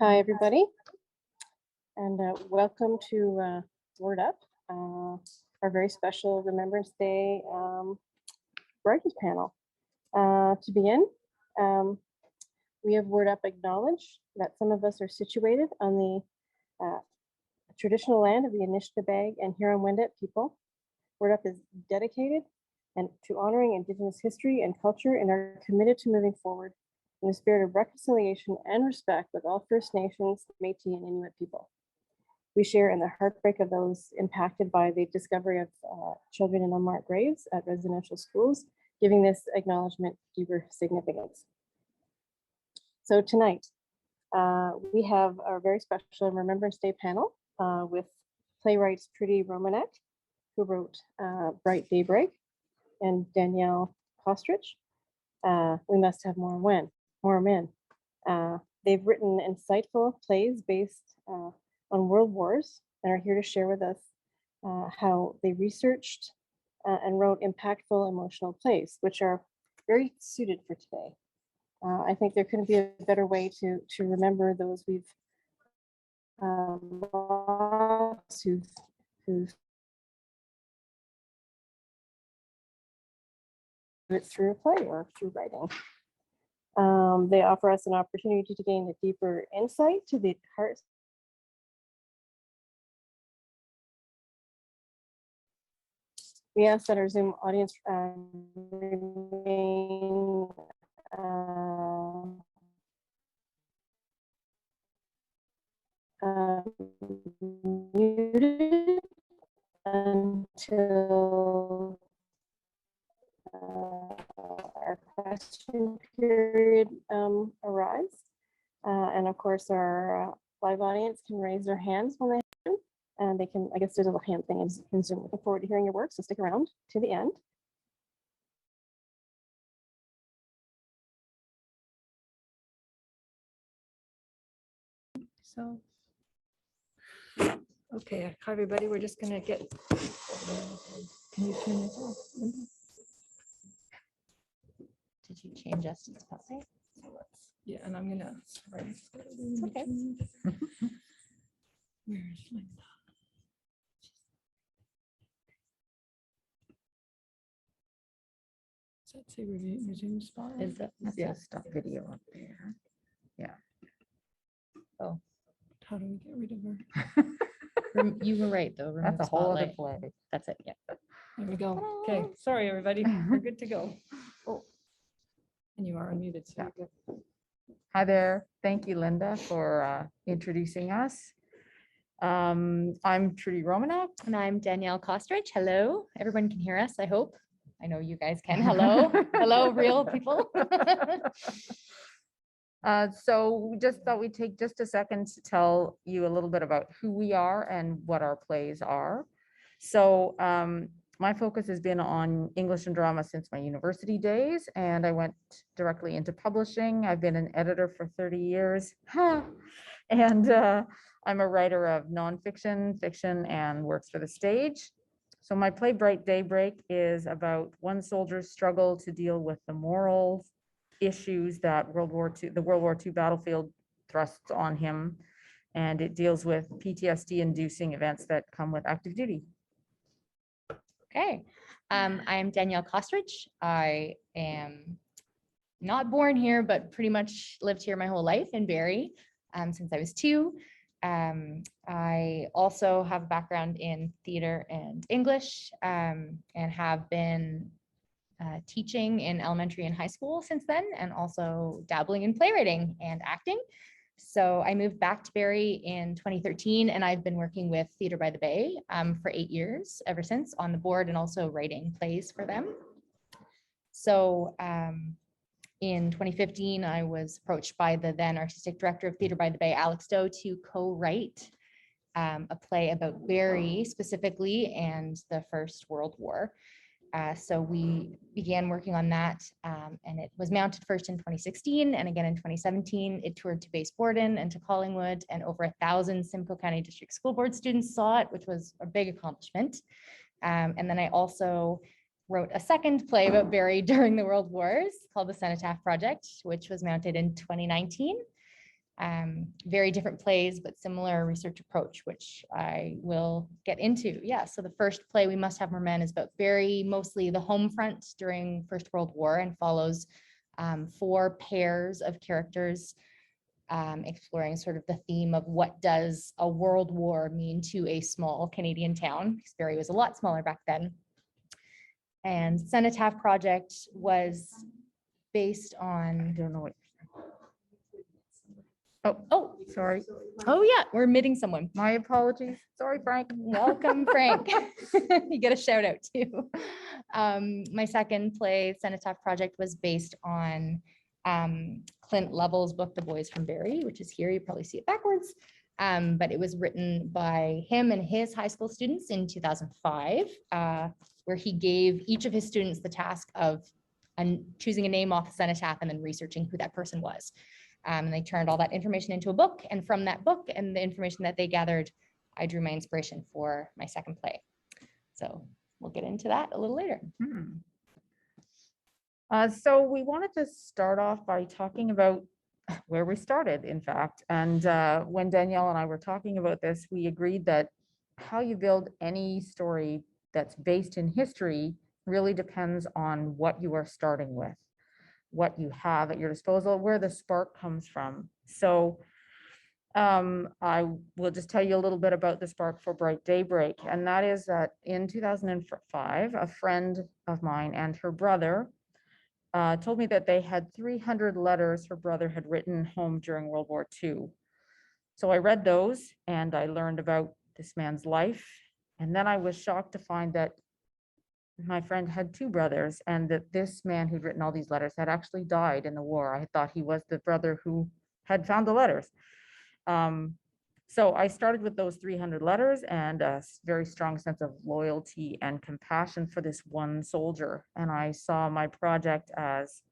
Hi, everybody, and welcome to Word Up, our very special Remembrance Day writers panel. To begin, we have Word Up acknowledge that some of us are situated on the traditional land of the Anishinaabe and Huron-Wendat people. Word Up is dedicated and to honoring Indigenous history and culture and are committed to moving forward in the spirit of reconciliation and respect with all First Nations, Métis, and Inuit people. We share in the heartbreak of those impacted by the discovery of children in unmarked graves at residential schools, giving this acknowledgement deeper significance. So tonight, we have our very special Remembrance Day panel with playwrights Trudee Romanek, who wrote Bright Daybreak, and Danielle Kostrich. We must have more men. They've written insightful plays based on world wars and are here to share with us how they researched and wrote impactful emotional plays, which are very suited for today. I think there couldn't be a better way to remember those we've lost who've it through a play or through writing. They offer us an opportunity to gain a deeper insight to the heart. We ask that our Zoom audience remain muted until our question period arrives. And of course, our live audience can raise their hands when they have to, and they can, I guess there's a little hand thing in Zoom. Looking forward to hearing your work, so stick around to the end. So, okay, hi everybody, we're just gonna get, can you turn this off? Did you change us to spotlight? Yeah, and I'm gonna, right. Okay. Where's Linda? Does that say resume spotlight? Is that Yeah, stop video up there. Yeah. Oh, How do we get rid of her? you were right though. Remove That's a whole other spotlight. play. That's it. Yeah. There we go. Okay, sorry everybody, we're good to go. Oh, and you are unmuted, so you're good. Hi there. Thank you, Linda, for introducing us. I'm Trudee Romanek. And I'm Danielle Kostrich. Hello. Everyone can hear us, I hope. I know you guys can. Hello. Hello, real people. So we just thought we'd take just a second to tell you a little bit about who we are and what our plays are. So my focus has been on English and drama since my university days, and I went directly into publishing. I've been an editor for 30 years, and I'm a writer of nonfiction, fiction, and works for the stage. So my play Bright Daybreak is about one soldier's struggle to deal with the moral issues that the World War II battlefield thrusts on him, and it deals with PTSD-inducing events that come with active duty. Okay. I am Danielle Kostrich. I am not born here, but pretty much lived here my whole life in Barrie since I was 2. I also have a background in theater and English and have been teaching in elementary and high school since then, and also dabbling in playwriting and acting. So I moved back to Barrie in 2013, and I've been working with Theatre by the Bay for 8 years ever since, on the board and also writing plays for them. So in 2015, I was approached by the then artistic director of Theatre by the Bay, Alex Doe, to co-write a play about Barrie specifically and the First World War. So we began working on that, and it was mounted first in 2016 and again in 2017. It toured to Base Borden and to Collingwood, and over 1,000 Simcoe County District School Board students saw it, which was a big accomplishment. And then I also wrote a second play about Barrie during the World Wars called the Cenotaph Project, which was mounted in 2019. Very different plays, but similar research approach, which I will get into. Yeah, so the first play, We Must Have More Men, is about Barrie, mostly the home front during First World War, and follows 4 pairs of characters exploring sort of the theme of what does a world war mean to a small Canadian town, because Barrie was a lot smaller back then. And Cenotaph Project was based I on, don't know what. oh, Sorry, oh yeah, we're admitting someone. my apologies. Sorry, Frank. Welcome, Frank. You get a shout out too. My second play, Cenotaph Project, was based on Clint Lovell's book, The Boys from Barrie, which is here. You probably see it backwards. But it was written by him and his high school students in 2005, where he gave each of his students the task of choosing a name off the cenotaph and then researching who that person was. And they turned all that information into a book. And from that book and the information that they gathered, I drew my inspiration for my second play. So we'll get into that a little later. So we wanted to start off by talking about where we started, in fact. And when Danielle and I were talking about this, we agreed that how you build any story that's based in history really depends on what you are starting with, what you have at your disposal, where the spark comes from. So I will just tell you a little bit about the spark for Bright Daybreak. And that is that in 2005, a friend of mine and her brother told me that they had 300 letters her brother had written home during World War II. So I read those and I learned about this man's life. And then I was shocked to find that my friend had 2 brothers, and that this man who'd written all these letters had actually died in the war. I thought he was the brother who had found the letters. So I started with those 300 letters and a very strong sense of loyalty and compassion for this one soldier. And I saw my project as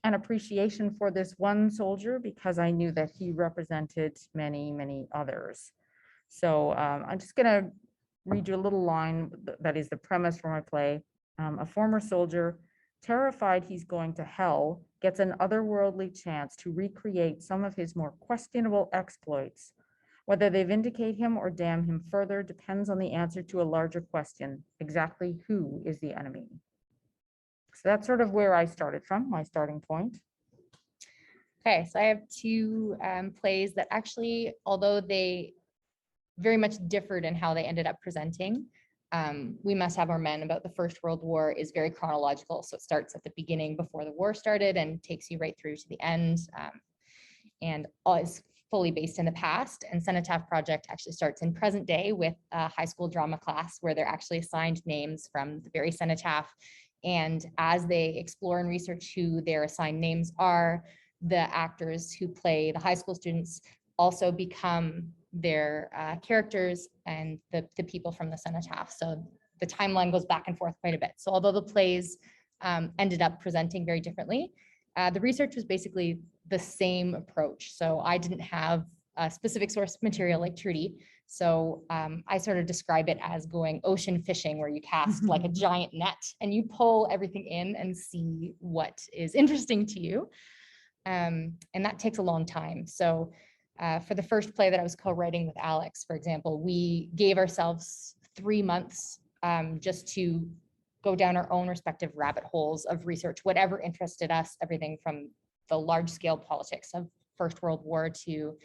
an appreciation for this one soldier because I knew that he represented many, many others. So I'm just going to read you a little line that is the premise for my play. A former soldier, terrified he's going to hell, gets an otherworldly chance to recreate some of his more questionable exploits. Whether they vindicate him or damn him further depends on the answer to a larger question: exactly who is the enemy? So that's sort of where I started from, my starting point. Okay, so I have 2 plays that actually, although they very much differed in how they ended up presenting, We Must Have More Men, about the First World War, is very chronological. So it starts at the beginning before the war started and takes you right through to the end, and is fully based in the past. And Cenotaph Project actually starts in present day with a high school drama class where they're actually assigned names from the Barrie Cenotaph. And as they explore and research who their assigned names are, the actors who play the high school students also become their characters and the people from the Cenotaph. So the timeline goes back and forth quite a bit. So although the plays ended up presenting very differently, the research was basically the same approach. So I didn't have a specific source material like Trudee. So I sort of describe it as going ocean fishing, where you cast like a giant net and you pull everything in and see what is interesting to you. And that takes a long time. So for the first play that I was co-writing with Alex, for example, we gave ourselves 3 months just to go down our own respective rabbit holes of research, whatever interested us, everything from the large scale politics of First World War to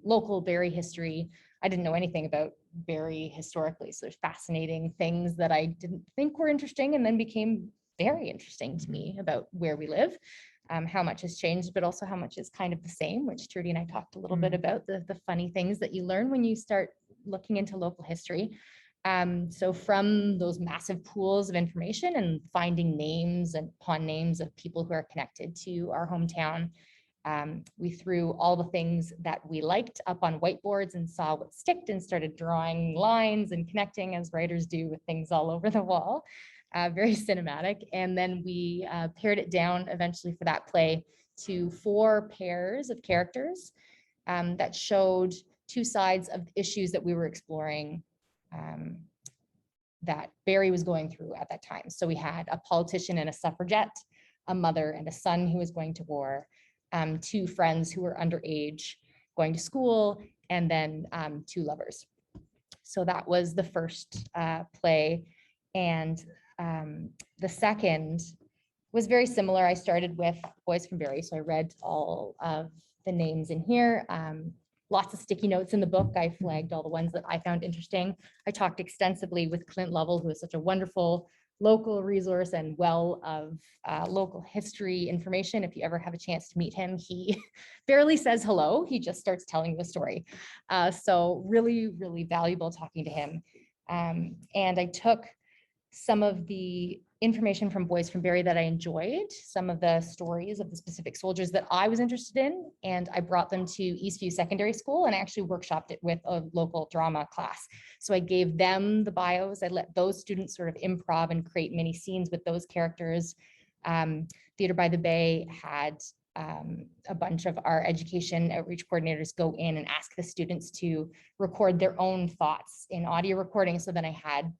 local Barrie history. I didn't know anything about Barrie historically, so there's fascinating things that I didn't think were interesting and then became very interesting to me about where we live. How much has changed, but also how much is kind of the same, which Trudee and I talked a little bit about, the funny things that you learn when you start looking into local history. So from those massive pools of information and finding names and upon names of people who are connected to our hometown, we threw all the things that we liked up on whiteboards and saw what sticked and started drawing lines and connecting, as writers do, with things all over the wall. Very cinematic. And then we pared it down eventually for that play to 4 pairs of characters that showed 2 sides of issues that we were exploring that Barrie was going through at that time. So we had a politician and a suffragette, a mother and a son who was going to war, two friends who were underage going to school, and then two lovers. So that was the first play. And the second was very similar. I started with Boys from Barrie. So I read all of the names in here. Lots of sticky notes in the book. I flagged all the ones that I found interesting. I talked extensively with Clint Lovell, who is such a wonderful local resource and well of local history information. If you ever have a chance to meet him, he barely says hello. He just starts telling the story. So really, really valuable talking to him. And I took some of the information from Boys from Barrie that I enjoyed, some of the stories of the specific soldiers that I was interested in, and I brought them to Eastview Secondary School and I actually workshopped it with a local drama class. So I gave them the bios. I let those students sort of improv and create mini scenes with those characters. Theater by the Bay had a bunch of our education outreach coordinators go in and ask the students to record their own thoughts in audio recording. So then I had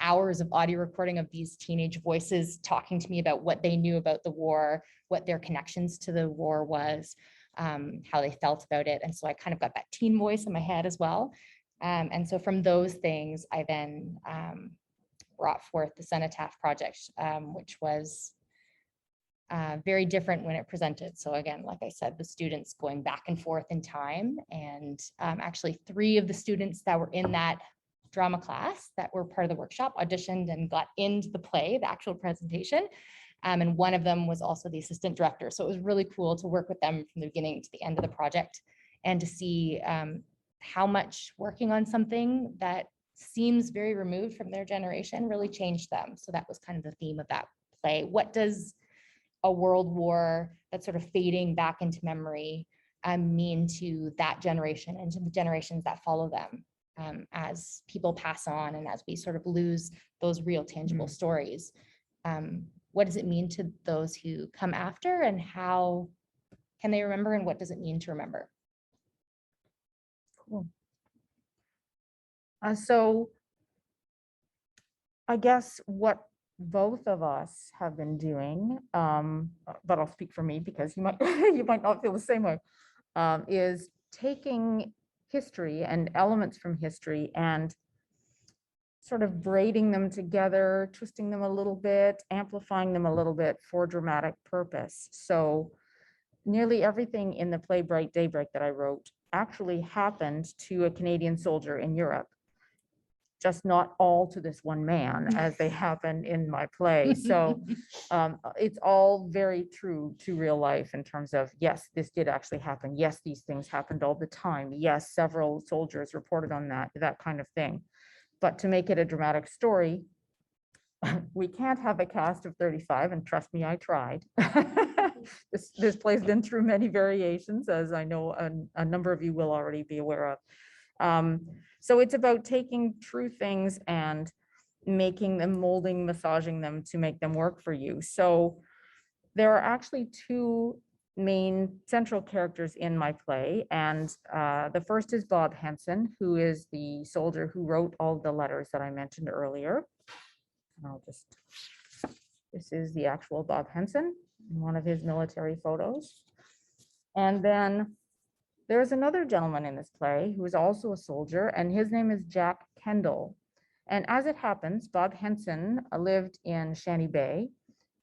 hours of audio recording of these teenage voices talking to me about what they knew about the war, what their connections to the war was, how they felt about it. And so I kind of got that teen voice in my head as well. And so from those things, I then brought forth the Cenotaph Project, which was very different when it presented. So again, like I said, the students going back and forth in time, and actually 3 of the students that were in that drama class that were part of the workshop auditioned and got into the play, the actual presentation. And one of them was also the assistant director. So it was really cool to work with them from the beginning to the end of the project and to see how much working on something that seems very removed from their generation really changed them. So that was kind of the theme of that play. What does a world war that's sort of fading back into memory mean to that generation and to the generations that follow them? As people pass on and as we sort of lose those real tangible stories, what does it mean to those who come after, and how can they remember, and what does it mean to remember? Cool. So I guess what both of us have been doing, but I'll speak for me because you might you might not feel the same way, is taking history and elements from history and sort of braiding them together, twisting them a little bit, amplifying them a little bit for dramatic purpose. So nearly everything in the play Daybreak that I wrote actually happened to a Canadian soldier in Europe, just not all to this one man as they happen in my play. So it's all very true to real life in terms of, yes, this did actually happen. Yes, these things happened all the time. Yes, several soldiers reported on that kind of thing. But to make it a dramatic story, we can't have a cast of 35, and trust me, I tried. This play's been through many variations, as I know a number of you will already be aware of. So it's about taking true things and making them, molding, massaging them to make them work for you. So there are actually 2 main central characters in my play. And the first is Bob Henson, who is the soldier who wrote all the letters that I mentioned earlier. And this is the actual Bob Henson, one of his military photos. And then there's another gentleman in this play who is also a soldier, and his name is Jack Kendall. And as it happens, Bob Henson lived in Shanty Bay,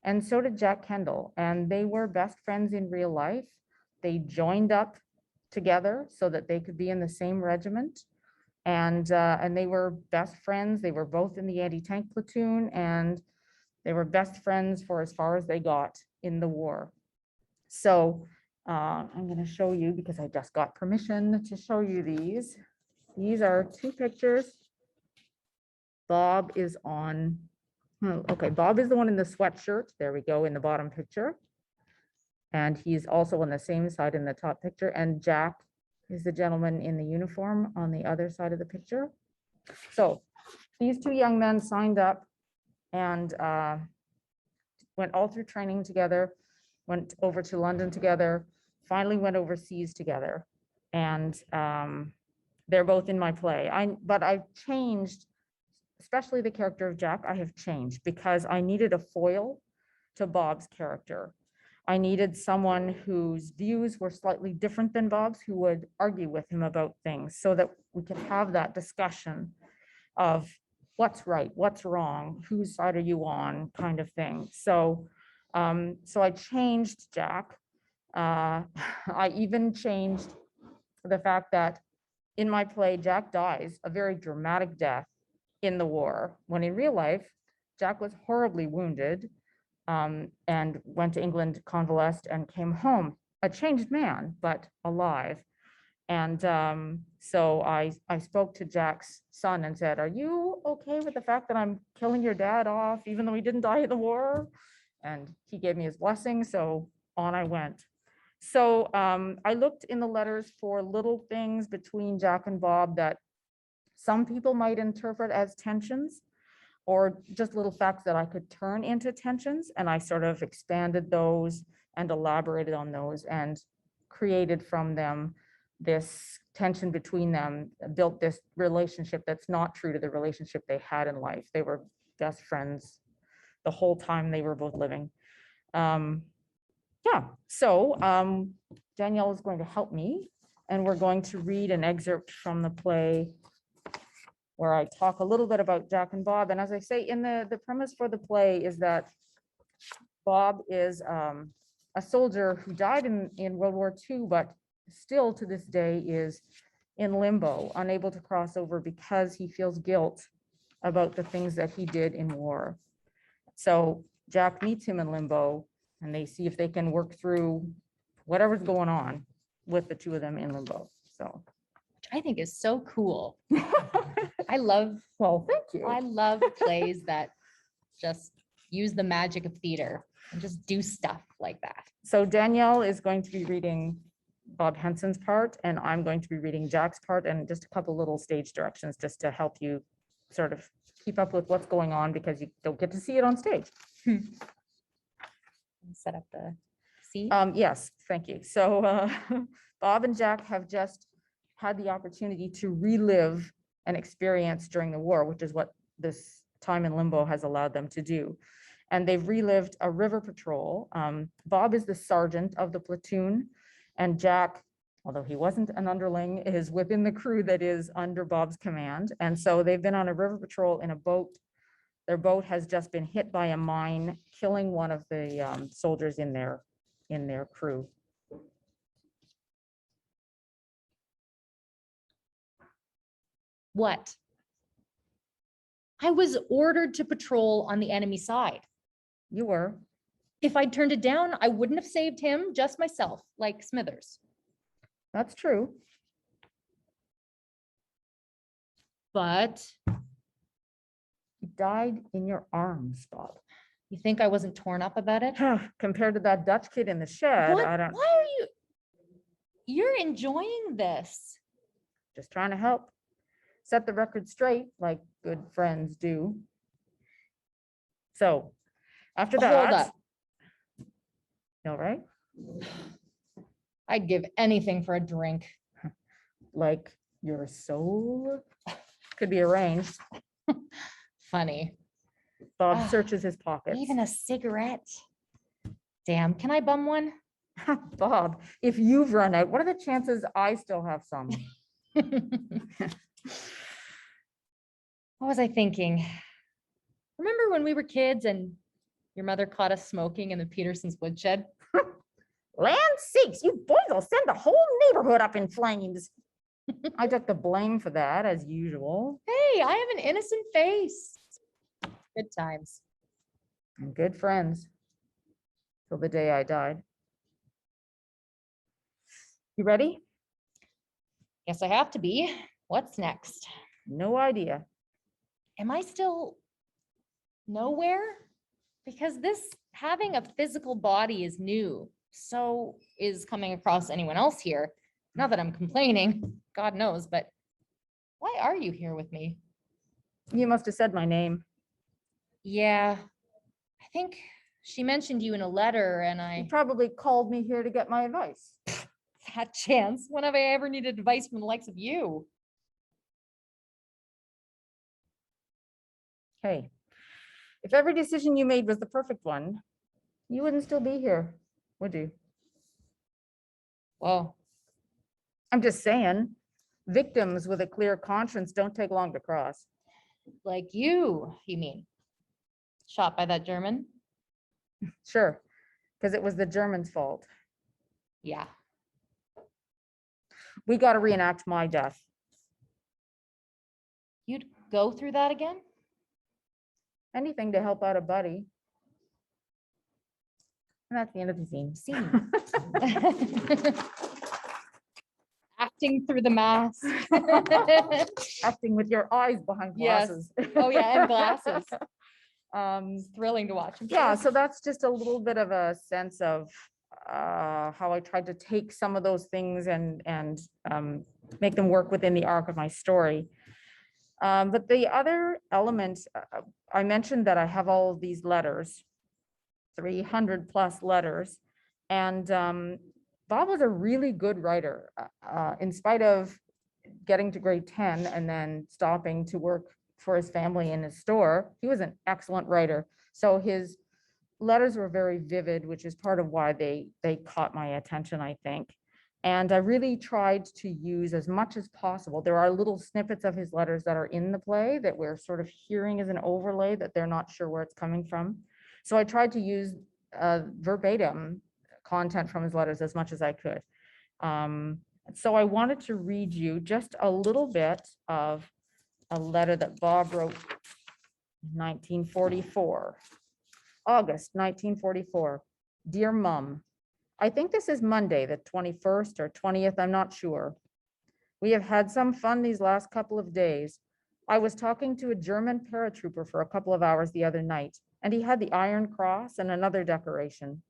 and so did Jack Kendall, and they were best friends in real life. They joined up together so that they could be in the same regiment, and they were best friends. They were both in the anti-tank platoon, and they were best friends for as far as they got in the war. So I'm going to show you, because I just got permission to show you these. These are 2 pictures. Bob is on, okay, Bob is the one in the sweatshirt. There we go, in the bottom picture. And he's also on the same side in the top picture. And Jack is the gentleman in the uniform on the other side of the picture. So these 2 young men signed up and went all through training together, went over to London together, finally went overseas together. And they're both in my play. But I've changed, especially the character of Jack, I have changed because I needed a foil to Bob's character. I needed someone whose views were slightly different than Bob's, who would argue with him about things so that we could have that discussion of what's right, what's wrong, whose side are you on, kind of thing. So, so I changed Jack. I even changed the fact that in my play, Jack dies a very dramatic death in the war, when in real life, Jack was horribly wounded and went to England, convalesced, and came home, a changed man, but alive. And so I spoke to Jack's son and said, are you okay with the fact that I'm killing your dad off, even though he didn't die in the war? And he gave me his blessing, so on I went. So I looked in the letters for little things between Jack and Bob that some people might interpret as tensions, or just little facts that I could turn into tensions. And I sort of expanded those and elaborated on those and created from them this tension between them, built this relationship that's not true to the relationship they had in life. They were best friends the whole time they were both living. Yeah, so Danielle is going to help me, and we're going to read an excerpt from the play where I talk a little bit about Jack and Bob. And as I say, in the premise for the play is that Bob is a soldier who died in World War II, but still to this day is in limbo, unable to cross over because he feels guilt about the things that he did in war. So Jack meets him in limbo, and they see if they can work through whatever's going on with the two of them in limbo. So Which I think is so cool. I love, well, thank you. I love plays that just use the magic of theater and just do stuff like that. So Danielle is going to be reading Bob Henson's part, and I'm going to be reading Jack's part, and just a couple little stage directions just to help you sort of keep up with what's going on, because you don't get to see it on stage. Set up the scene. Yes, thank you. So Bob and Jack have just had the opportunity to relive an experience during the war, which is what this time in limbo has allowed them to do. And they've relived a river patrol. Bob is the sergeant of the platoon, and Jack, although he wasn't an underling, is within the crew that is under Bob's command. And so they've been on a river patrol in a boat. Their boat has just been hit by a mine, killing one of the soldiers in their crew. What? I was ordered to patrol on the enemy side. You were. If I'd turned it down, I wouldn't have saved him, just myself, like Smithers. That's true. But He died in your arms, Bob. you think I wasn't torn up about it? Compared to that Dutch kid in the shed, What? I don't, Why are you? You're enjoying this. just trying to help set the record straight like good friends do. So after that. Hold up. All right, I'd give anything for a drink. like your soul could be arranged. Funny. Bob Ah, searches his pockets. Even a cigarette. Damn, can I bum one? Bob, if you've run out, what are the chances I still have some? What was I thinking? Remember when we were kids and your mother caught us smoking in the Petersons' woodshed? Land sakes, you boys will send the whole neighborhood up in flames. I took the blame for that, as usual. Hey, I have an innocent face. Good times. And good friends till the day I died. You ready? Guess I have to be. What's next? No idea. Am I still nowhere? Because this having a physical body is new. So is coming across anyone else here. Not that I'm complaining, God knows, but why are you here with me? You must have said my name. Yeah, I think she mentioned you in a letter and You I, probably called me here to get my advice. that chance, when have I ever needed advice from the likes of you? Hey, if every decision you made was the perfect one, you wouldn't still be here, would you? Whoa. I'm just saying, victims with a clear conscience don't take long to cross. Like you mean? Shot by that German? Sure, because it was the Germans' fault. Yeah. We got to reenact my death. You'd go through that again? Anything to help out a buddy. And that's the end of the scene. Scene. Acting through the mask. Acting with your eyes behind Yes. glasses. Oh yeah, and glasses. Um, Thrilling to watch. I'm yeah, sure. so that's just a little bit of a sense of how I tried to take some of those things and make them work within the arc of my story. But the other elements, I mentioned that I have all of these letters, 300 plus letters, and Bob was a really good writer. In spite of getting to grade 10 and then stopping to work for his family in his store, he was an excellent writer. So his letters were very vivid, which is part of why they caught my attention, I think. And I really tried to use as much as possible. There are little snippets of his letters that are in the play that we're sort of hearing as an overlay that they're not sure where it's coming from. So I tried to use verbatim content from his letters as much as I could. So I wanted to read you just a little bit of a letter that Bob wrote in 1944, August 1944. Dear Mum, I think this is Monday, the 21st or 20th, I'm not sure. We have had some fun these last couple of days. I was talking to a German paratrooper for a couple of hours the other night, and he had the Iron Cross and another decoration.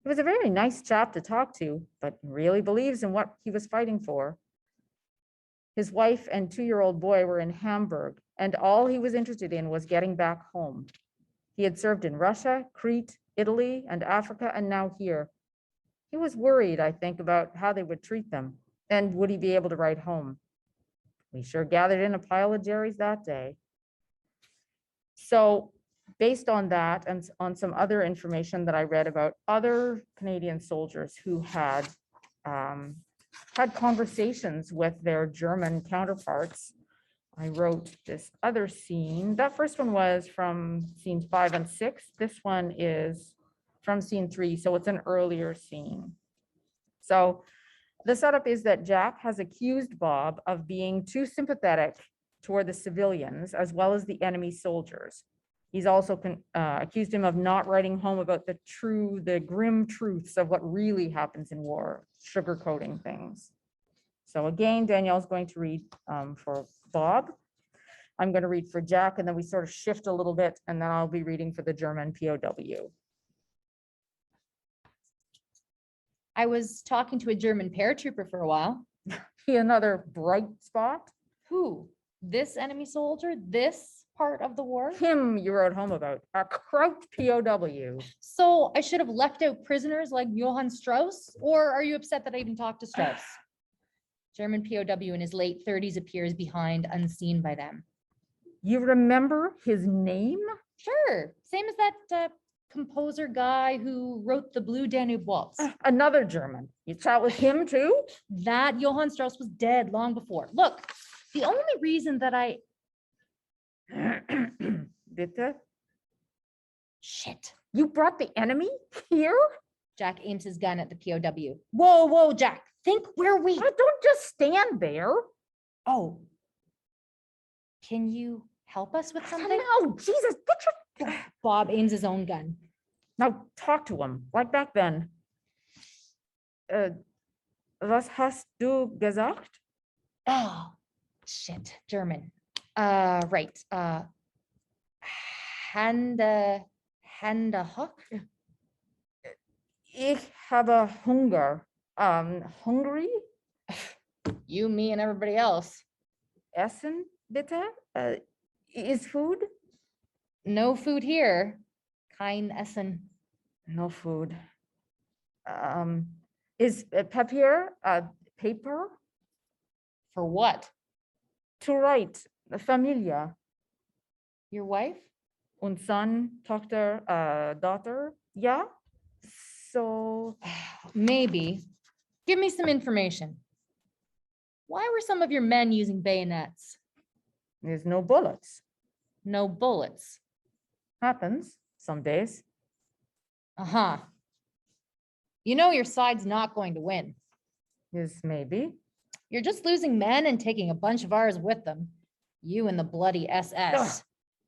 He was a very nice chap to talk to, but really believes in what he was fighting for. His wife and 2-year-old boy were in Hamburg, and all he was interested in was getting back home. He had served in Russia, Crete, Italy, and Africa, and now here. He was worried, I think, about how they would treat them, and would he be able to write home? We sure gathered in a pile of Jerry's that day. So based on that and on some other information that I read about other Canadian soldiers who had had conversations with their German counterparts, I wrote this other scene. That first one was from scenes 5 and 6. This one is from scene 3, so it's an earlier scene. So the setup is that Jack has accused Bob of being too sympathetic toward the civilians as well as the enemy soldiers. He's also accused him of not writing home about the grim truths of what really happens in war, sugarcoating things. So again, Danielle's going to read for Bob. I'm going to read for Jack, and then we sort of shift a little bit, and then I'll be reading for the German POW. I was talking to a German paratrooper for a while. Another bright spot. Who? This enemy soldier? This part of the war? Him you wrote home about, a Kraut POW. So I should have left out prisoners like Johann Strauss? Or are you upset that I even talked to Strauss? German POW in his late 30s appears behind, unseen by them. You remember his name? Sure, same as that composer guy who wrote the Blue Danube Waltz. Another German. You chat with him too? That Johann Strauss was dead long before. Look, the only reason that I... Bitte? Shit. You brought the enemy here? Jack aims his gun at the POW. Whoa, whoa, Jack, think where we... Don't just stand there. Oh. Can you help us with something? No, Jesus, get your... Bob aims his own gun. Now talk to him, like back then. Was hast du gesagt? Oh, shit, German. Right. Hände hoch? Ich habe Hunger. Hungry? You, me, and everybody else. Essen, bitte? Is food? No food here. Kein Essen. No food. Is papier, paper? For what? To write, Familia. Your wife? Und Son, Tochter, daughter. Ja? so Maybe. Give me some information. Why were some of your men using bayonets? there's no bullets. No bullets. Happens some days. Uh-huh. You know your side's not going to win. Yes, maybe. You're just losing men and taking a bunch of ours with them. You and the bloody SS.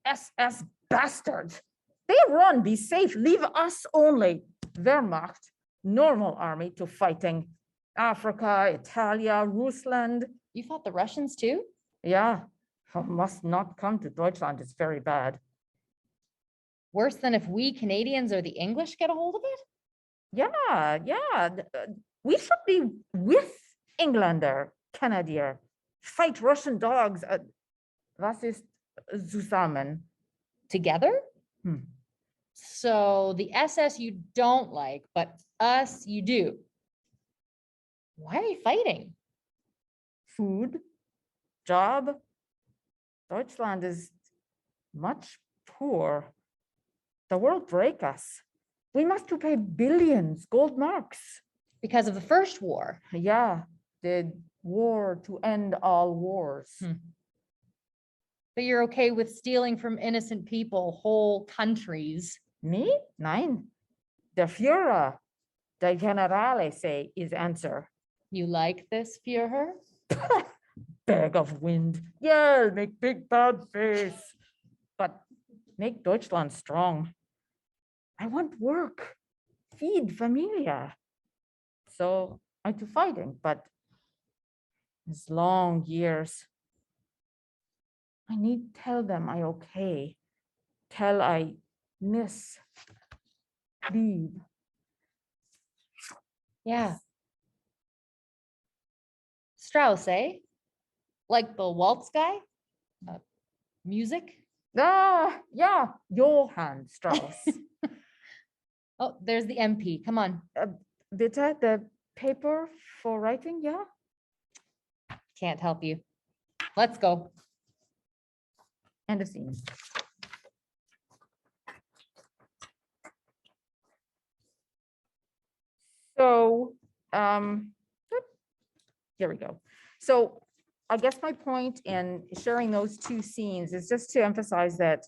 SS bastards. They run, be safe, leave us only. Wehrmacht, normal army to fighting. Africa, Italia, Rusland. You fought the Russians too? Yeah, must not come to Deutschland. It's very bad. Worse than if we Canadians or the English get a hold of it? Yeah. We should be with Englander, Canadier. Fight Russian dogs. Was ist zusammen? Together? Hmm. So the SS you don't like, but us you do. Why are you fighting? Food, job. Deutschland is much poor. The world break us. We must to pay billions, gold marks. Because of the first war. Yeah, the war to end all wars. But you're okay with stealing from innocent people, whole countries. Me? Nein. Der Führer, der Generale say is answer. You like this, Führer? Bag of wind. Yeah, make big bad face. But make Deutschland strong. I want work. Feed familia. So I to fighting, but it's long years. I need tell them I okay. Tell I miss leave. Yeah. Strauss, eh? Like the waltz guy? Music? Yeah, Johann Strauss. Oh, there's the MP. Come on. Bitte, the paper for writing, yeah? Can't help you. Let's go. End of scene. So, here we go. So I guess my point in sharing those two scenes is just to emphasize that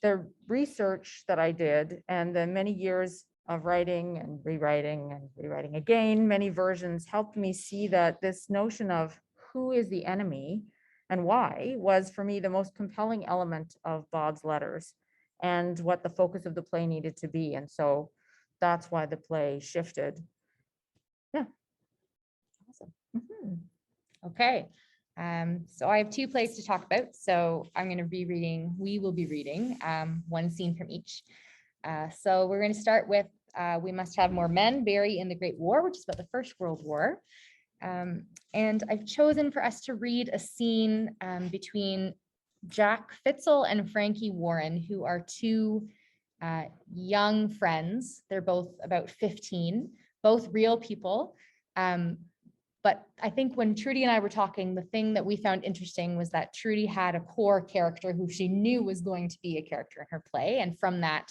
the research that I did and the many years of writing and rewriting again, many versions helped me see that this notion of who is the enemy and why was for me the most compelling element of Bob's letters and what the focus of the play needed to be. And so that's why the play shifted. Yeah. Awesome. Okay. So I have two plays to talk about. So I'm going to be reading, we will be reading one scene from each. So we're going to start with We Must Have More Men, Barrie in the Great War, which is about the First World War. And I've chosen for us to read a scene between Jack Fitzl and Frankie Warren, who are two young friends. They're both about 15, both real people. But I think when Trudee and I were talking, the thing that we found interesting was that Trudee had a core character who she knew was going to be a character in her play. And from that,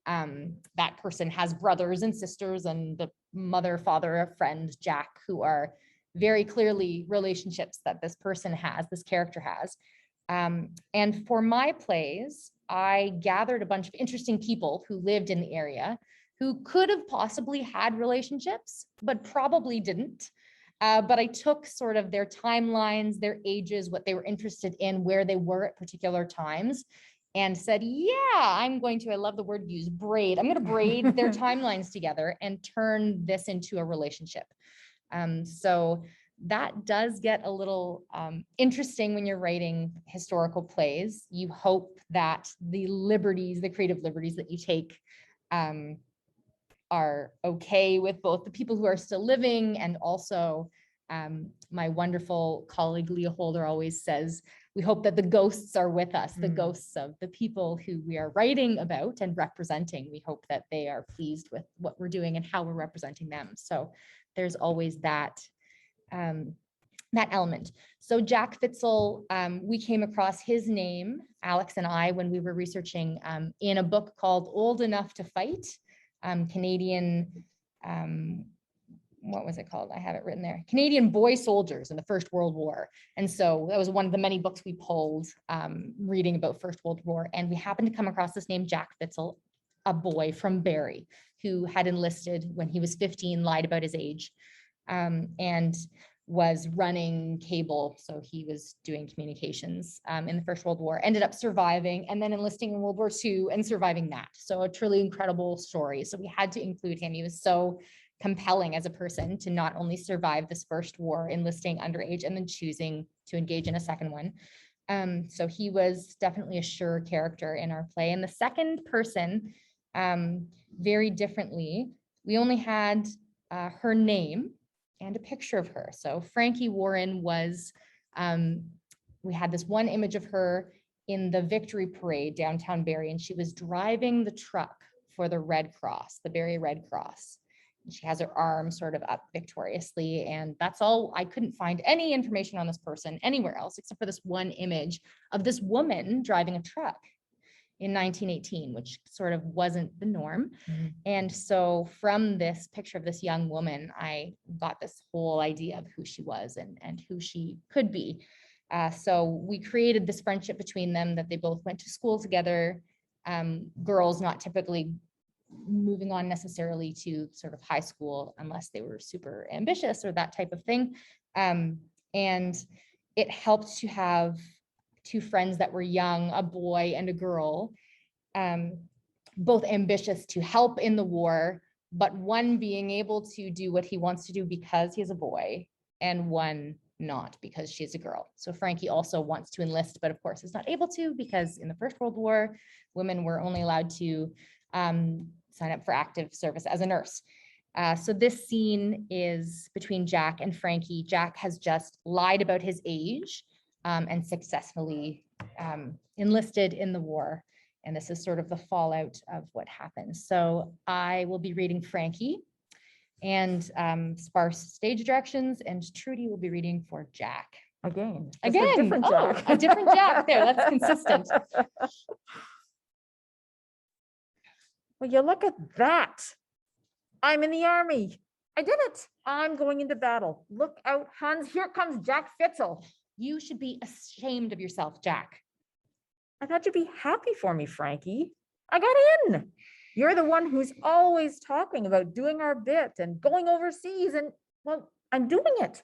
that person has brothers and sisters and the mother, father, a friend, Jack, who are very clearly relationships that this person has, this character has. And for my plays, I gathered a bunch of interesting people who lived in the area who could have possibly had relationships, but probably didn't. But I took sort of their timelines, their ages, what they were interested in, where they were at particular times, and said, yeah, I'm going to, I love the word used, braid. I'm going to braid their timelines together and turn this into a relationship. So that does get a little interesting when you're writing historical plays. You hope that the liberties, the creative liberties that you take are okay with both the people who are still living and also my wonderful colleague Leah Holder always says, we hope that the ghosts are with us, the ghosts of the people who we are writing about and representing. We hope that they are pleased with what we're doing and how we're representing them. So there's always that that element. So Jack Fitzl, we came across his name, Alex and I, when we were researching in a book called Old Enough to Fight, Canadian what was it called? I have it written there. Canadian boy soldiers in the First World War. And so that was one of the many books we pulled reading about First World War. And we happened to come across this name, Jack Fitzl, a boy from Barrie who had enlisted when he was 15, lied about his age, and was running cable. So he was doing communications in the First World War, ended up surviving and then enlisting in World War II and surviving that. So a truly incredible story. So we had to include him. He was so compelling as a person to not only survive this first war, enlisting underage and then choosing to engage in a second one. So he was definitely a sure character in our play. And the second person, very differently, we only had her name and a picture of her. So Frankie Warren was, we had this one image of her in the Victory Parade downtown Barrie, and she was driving the truck for the Red Cross, the Barrie Red Cross. She has her arm sort of up victoriously, and that's all. I couldn't find any information on this person anywhere else except for this one image of this woman driving a truck in 1918, which sort of wasn't the norm. Mm-hmm. And so from this picture of this young woman, I got this whole idea of who she was and who she could be. So we created this friendship between them, that they both went to school together, girls not typically moving on necessarily to sort of high school unless they were super ambitious or that type of thing. And it helped to have two friends that were young, a boy and a girl, both ambitious to help in the war, but one being able to do what he wants to do because he's a boy and one not because she's a girl. So Frankie also wants to enlist, but of course is not able to because in the First World War, women were only allowed to sign up for active service as a nurse. So this scene is between Jack and Frankie. Jack has just lied about his age and successfully enlisted in the war. And this is sort of the fallout of what happened. So I will be reading Frankie and sparse stage directions, and Trudee will be reading for Jack. Again, Again, a different Jack. a different Jack there, that's consistent. Well, you look at that. I'm in the army. I did it. I'm going into battle. Look out, Hans. Here comes Jack Fitzl. You should be ashamed of yourself, Jack. I thought you'd be happy for me, Frankie. I got in. You're the one who's always talking about doing our bit and going overseas. And well, I'm doing it.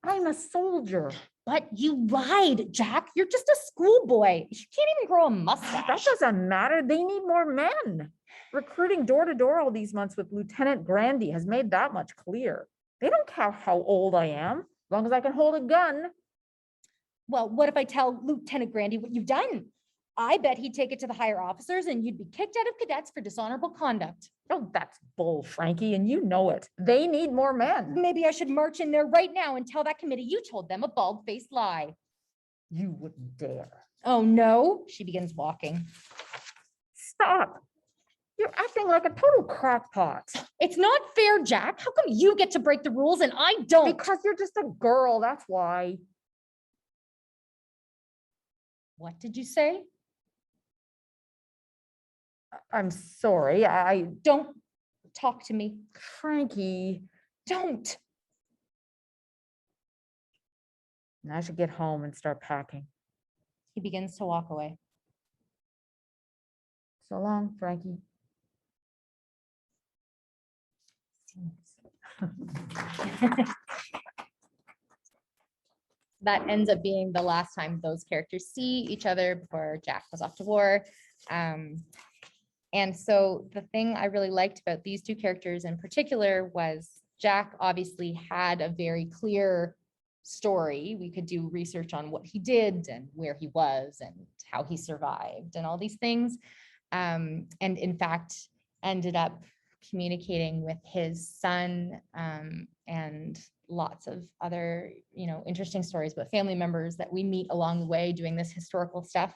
I'm a soldier. But you lied, Jack. You're just a schoolboy. You can't even grow a That mustache. doesn't matter. They need more men. Recruiting door to door all these months with Lieutenant Grandy has made that much clear. They don't care how old I am, as long as I can hold a gun. Well, what if I tell Lieutenant Grandy what you've done? I bet he'd take it to the higher officers and you'd be kicked out of cadets for dishonorable conduct. Oh, that's bull, Frankie, and you know it. They need more men. Maybe I should march in there right now and tell that committee you told them a bald-faced lie. You wouldn't dare. Oh, no. She begins walking. Stop. You're acting like a total crackpot. It's not fair, Jack. How come you get to break the rules and I don't? Because you're just a girl, that's why. What did you say? I'm sorry, I Don't talk to me. Frankie, Don't. I should get home and start packing. He begins to walk away. So long, Frankie. That ends up being the last time those characters see each other before Jack goes off to war. And so the thing I really liked about these two characters in particular was Jack obviously had a very clear story. We could do research on what he did and where he was and how he survived and all these things. And in fact, ended up communicating with his son and lots of other, interesting stories about family members that we meet along the way doing this historical stuff.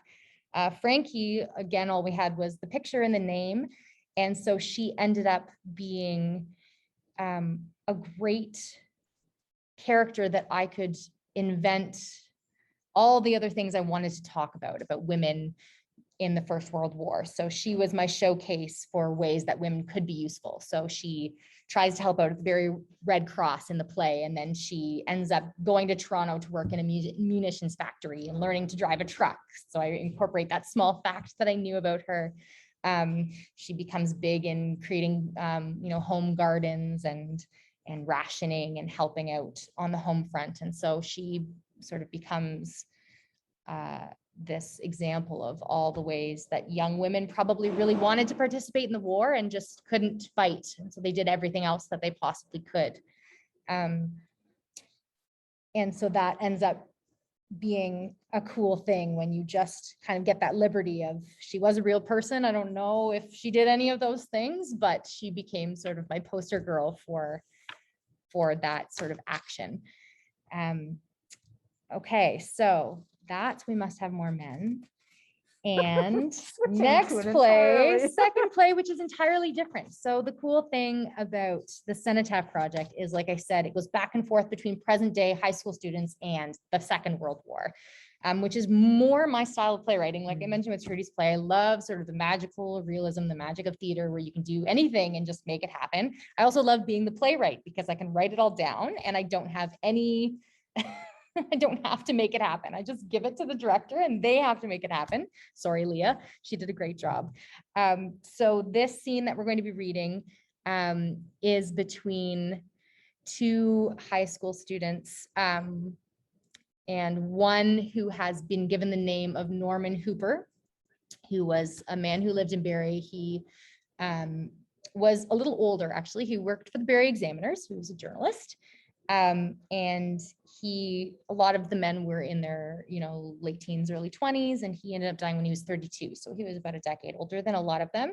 Frankie, again, all we had was the picture and the name. And so she ended up being a great character that I could invent all the other things I wanted to talk about women in the First World War. So she was my showcase for ways that women could be useful. So she tries to help out at the Barrie Red Cross in the play, and then she ends up going to Toronto to work in a munitions factory and learning to drive a truck. So I incorporate that small fact that I knew about her. She becomes big in creating, home gardens and rationing and helping out on the home front. And so she sort of becomes this example of all the ways that young women probably really wanted to participate in the war and just couldn't fight. And so they did everything else that they possibly could. And so that ends up being a cool thing when you just kind of get that liberty of, she was a real person. I don't know if she did any of those things, but she became sort of my poster girl for that sort of action. Okay, so that we must have more men. And Switching next to it play, entirely. second play, which is entirely different. So the cool thing about the Cenotaph Project is, like I said, it goes back and forth between present day high school students and the Second World War, which is more my style of playwriting. Like I mentioned with Trudee's play, I love sort of the magical realism, the magic of theater, where you can do anything and just make it happen. I also love being the playwright because I can write it all down and I don't have any I don't have to make it happen. I just give it to the director and they have to make it happen. Sorry, Leah, she did a great job. So this scene that we're going to be reading is between two high school students and one who has been given the name of Norman Hooper, who was a man who lived in Barrie. He was a little older, actually. He worked for the Barrie Examiners, who was a journalist. And a lot of the men were in their, late teens, early 20s, and he ended up dying when he was 32. So he was about a decade older than a lot of them.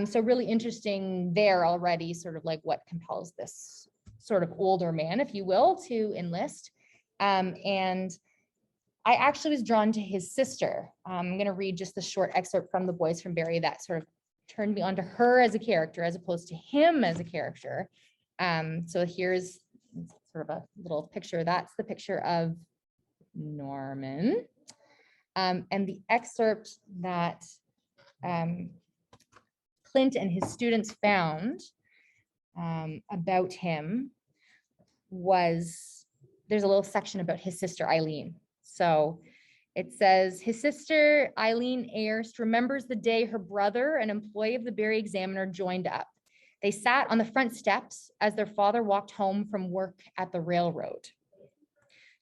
So really interesting there already, sort of like what compels this sort of older man, if you will, to enlist. And I actually was drawn to his sister. I'm going to read just a short excerpt from The Boys from Barrie that sort of turned me onto her as a character as opposed to him as a character. So here's sort of a little picture. That's the picture of Norman. And the excerpt that Clint and his students found about him was, there's a little section about his sister Eileen. So it says, his sister Eileen Ayerst remembers the day her brother, an employee of the Barrie Examiner, joined up. They sat on the front steps as their father walked home from work at the railroad.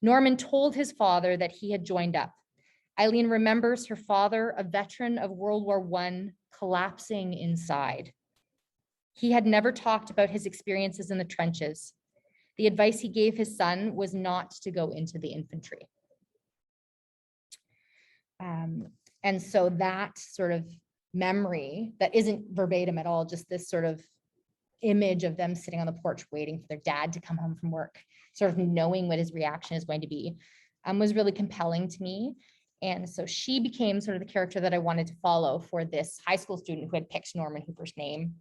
Norman told his father that he had joined up. Eileen remembers her father, a veteran of World War I, collapsing inside. He had never talked about his experiences in the trenches. The advice he gave his son was not to go into the infantry. And so that sort of memory that isn't verbatim at all, just this sort of image of them sitting on the porch waiting for their dad to come home from work, sort of knowing what his reaction is going to be, was really compelling to me. And so she became sort of the character that I wanted to follow for this high school student who had picked Norman Hooper's name.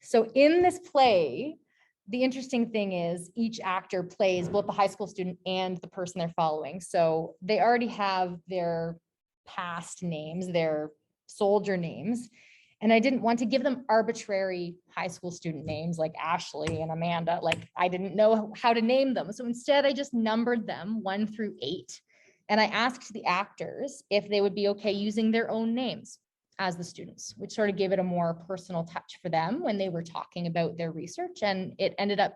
So in this play, the interesting thing is each actor plays both the high school student and the person they're following. So they already have their past names, their soldier names. And I didn't want to give them arbitrary high school student names like Ashley and Amanda. Like I didn't know how to name them. So instead I just numbered them 1 through 8. And I asked the actors if they would be okay using their own names as the students, which sort of gave it a more personal touch for them when they were talking about their research. And it ended up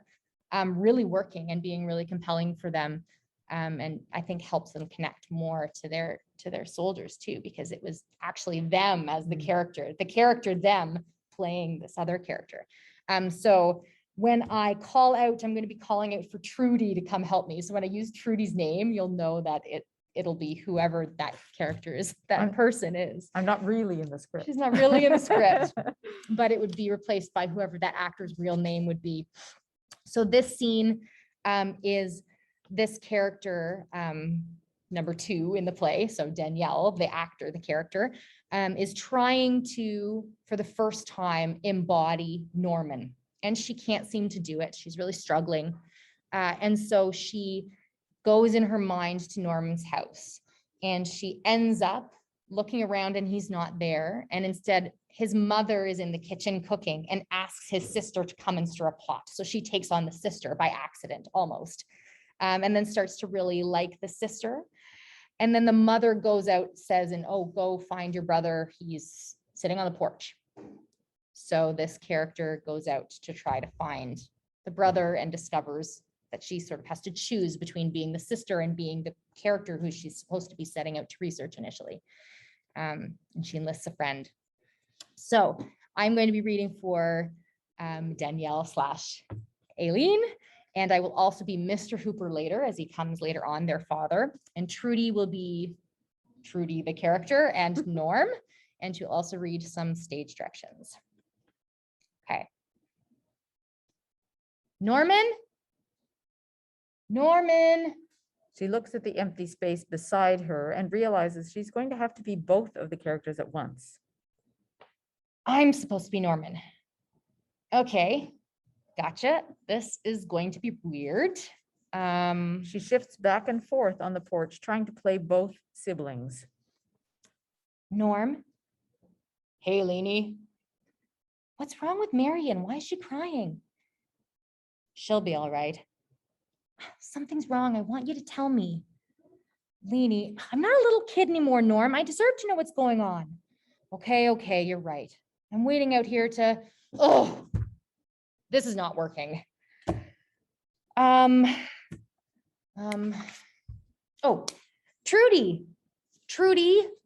really working and being really compelling for them. And I think helps them connect more to their soldiers too, because it was actually them as the character them playing this other character. So when I call out, I'm going to be calling out for Trudee to come help me. So when I use Trudee's name, you'll know that it'll be whoever that character is, person is. I'm not really in the script. She's not really in the script, but it would be replaced by whoever that actor's real name would be. So this scene is this character, number 2 in the play. So Danielle, the actor, the character, is trying to, for the first time, embody Norman. And she can't seem to do it. She's really struggling. And so she goes in her mind to Norman's house. And she ends up looking around and he's not there. And instead his mother is in the kitchen cooking and asks his sister to come and stir a pot. So she takes on the sister by accident almost, and then starts to really like the sister. And then the mother goes out, says, and oh, go find your brother. He's sitting on the porch. So this character goes out to try to find the brother and discovers that she sort of has to choose between being the sister and being the character who she's supposed to be setting out to research initially. And she enlists a friend. So I'm going to be reading for Danielle / Aileen, and I will also be Mr. Hooper later as he comes later on, their father. And Trudee will be Trudee, the character, and Norm, and to also read some stage directions. Okay. Norman? Norman? She looks at the empty space beside her and realizes she's going to have to be both of the characters at once. I'm supposed to be Norman. Okay, gotcha. This is going to be weird. She shifts back and forth on the porch, trying to play both siblings. Norm? Hey, Leanie. What's wrong with Marion? Why is she crying? She'll be all right. Something's wrong. I want you to tell me. Leanie, I'm not a little kid anymore, Norm. I deserve to know what's going on. Okay, you're right. I'm waiting out here to, oh, this is not working. Oh, Trudee,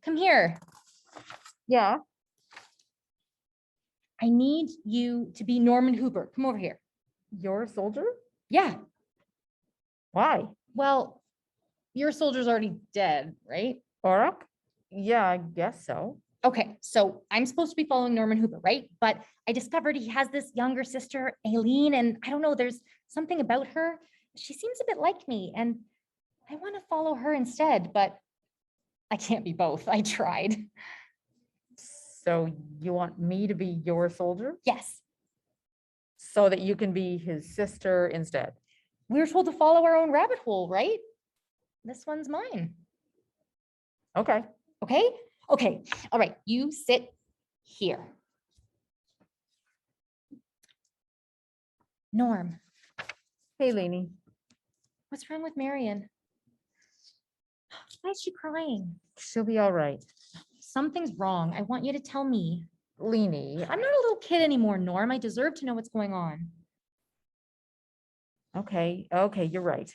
come here. Yeah, I need you to be Norman Hooper. Come over here. you're a soldier? Yeah, Why? well, your soldier's already dead, right? Orak? Yeah, I guess so. Okay, so I'm supposed to be following Norman Hooper, right? But I discovered he has this younger sister, Aileen, and I don't know, there's something about her. She seems a bit like me, and I want to follow her instead, but I can't be both. I tried. So you want me to be your soldier Yes, so that you can be his sister instead? we were told to follow our own rabbit hole, right? This one's mine. Okay. Okay? Okay. All right. You sit here. Norm, Hey, Leanie. what's wrong with Marion? Why is she crying? She'll be all right. Something's wrong. I want you to tell me. Leanie. I'm not a little kid anymore, Norm. I deserve to know what's going on. Okay, you're right.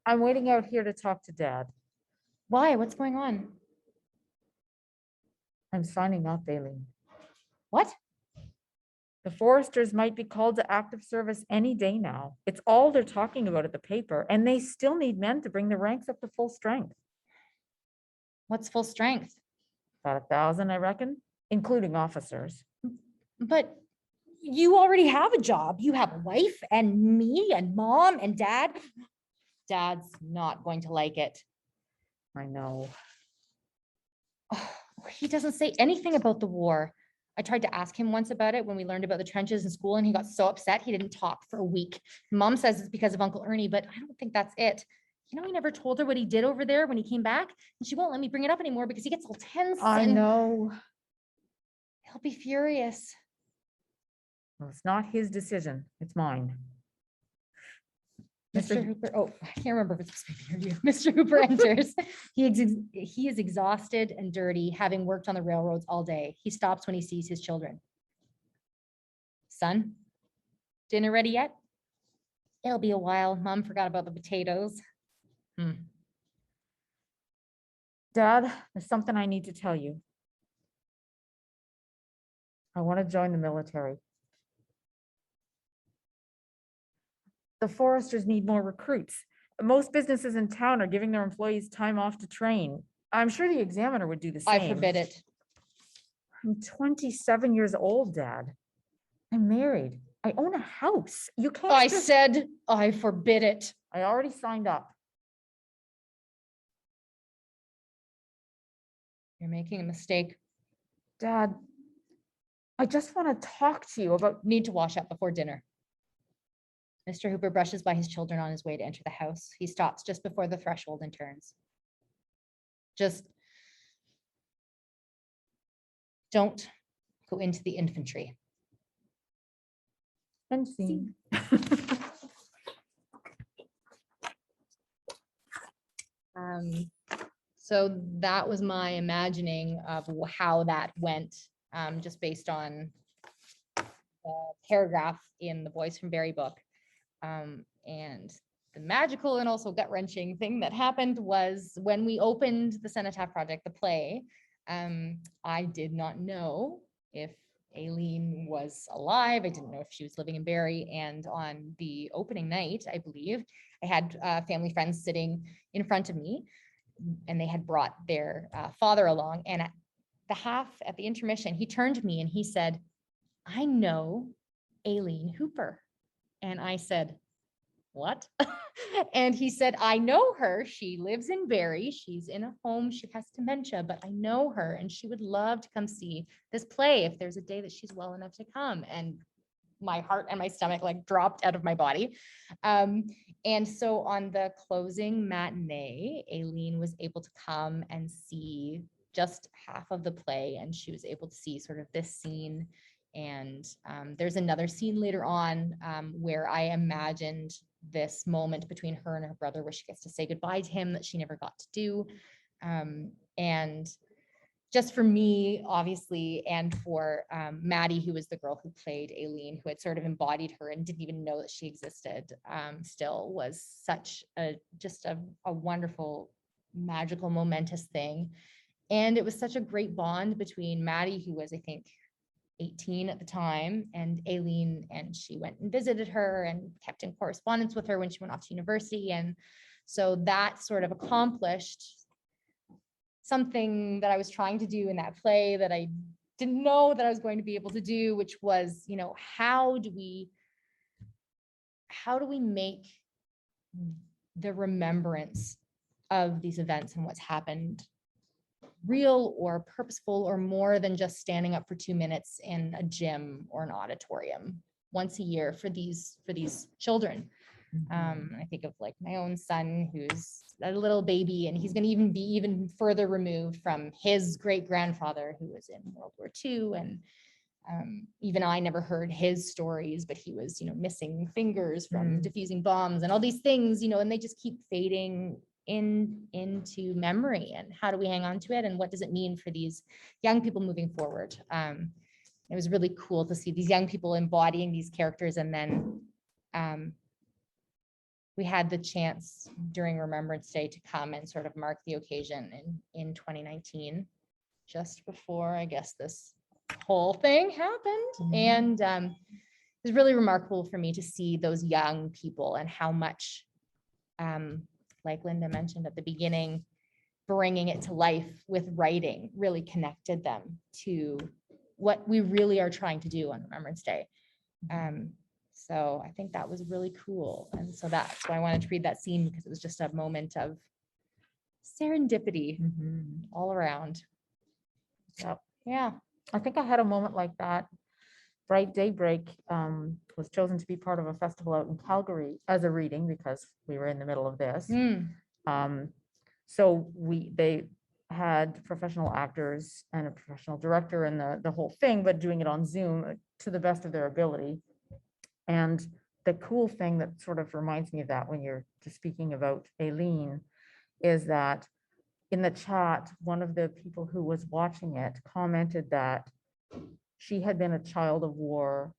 I'm waiting out here to talk to Dad. Why? What's going on? I'm signing up, Aileen. What? The foresters might be called to active service any day now. It's all they're talking about at the paper, and they still need men to bring the ranks up to full strength. What's full strength? About 1,000, I reckon, including officers. But you already have a job. You have a wife and me and mom and dad. Dad's not going to like it. I know. Oh, he doesn't say anything about the war. I tried to ask him once about it when we learned about the trenches in school, and he got so upset he didn't talk for a week. Mom says it's because of Uncle Ernie, but I don't think that's it. You know, he never told her what he did over there when he came back, and she won't let me bring it up anymore because he gets all tense. I and know. He'll be furious. Well, it's not his decision. It's mine. Mr. Hooper, oh, I can't remember if it's supposed to be you. Mr. Hooper enters. He is exhausted and dirty, having worked on the railroads all day. He stops when he sees his children. Son, dinner ready yet? It'll be a while. Mom forgot about the potatoes. Dad, there's something I need to tell you. I want to join the military. The foresters need more recruits. Most businesses in town are giving their employees time off to train. I'm sure the examiner would do the same. I forbid it. I'm 27 years old, Dad. I'm married. I own a house. You can't. I said I forbid it. I already signed up. You're making a mistake. Dad, I just want to talk to you about. Need to wash up before dinner. Mr. Hooper brushes by his children on his way to enter the house. He stops just before the threshold and turns. Just don't go into the infantry. And scene. So that was my imagining of how that went, just based on a paragraph in the Boys from Barrie book. And the magical and also gut-wrenching thing that happened was when we opened the Cenotaph Project, the play, I did not know if Aileen was alive. I didn't know if she was living in Barrie. And on the opening night, I believe, I had family friends sitting in front of me, and they had brought their father along. And at the intermission, he turned to me and he said, "I know Aileen Hooper." And I said, "What?" And he said, "I know her. She lives in Barrie. She's in a home. She has dementia, but I know her and she would love to come see this play if there's a day that she's well enough to come." And my heart and my stomach like dropped out of my body. And so on the closing matinee, Aileen was able to come and see just half of the play, and she was able to see sort of this scene. And there's another scene later on where I imagined this moment between her and her brother where she gets to say goodbye to him that she never got to do. And just for me, obviously, and for Maddie, who was the girl who played Aileen, who had sort of embodied her and didn't even know that she existed, still was such just a wonderful, magical, momentous thing. And it was such a great bond between Maddie, who was, I think, 18 at the time, and Aileen, and she went and visited her and kept in correspondence with her when she went off to university. And so that sort of accomplished something that I was trying to do in that play that I didn't know that I was going to be able to do, which was, you know, how do we make the remembrance of these events and what's happened real or purposeful, or more than just standing up for 2 minutes in a gym or an auditorium once a year for these children. I think of like my own son, who's a little baby, and he's going to be even further removed from his great grandfather who was in World War II. And even I never heard his stories, but he was, you know, missing fingers from defusing bombs and all these things, you know, and they just keep fading into memory. And how do we hang on to it? And what does it mean for these young people moving forward? It was really cool to see these young people embodying these characters. And then we had the chance during Remembrance Day to come and sort of mark the occasion in 2019, just before, I guess, this whole thing happened. And it was really remarkable for me to see those young people and how much, like Linda mentioned at the beginning, bringing it to life with writing really connected them to what we really are trying to do on Remembrance Day. So I think that was really cool. And so that's why I wanted to read that scene, because it was just a moment of serendipity all around. Yep. Yeah. I think I had a moment like that. Bright Daybreak was chosen to be part of a festival out in Calgary as a reading, because we were in the middle of this. So they had professional actors and a professional director and the whole thing, but doing it on Zoom to the best of their ability. And the cool thing that sort of reminds me of that when you're just speaking about Aileen is that in the chat, one of the people who was watching it commented that she had been a child of war,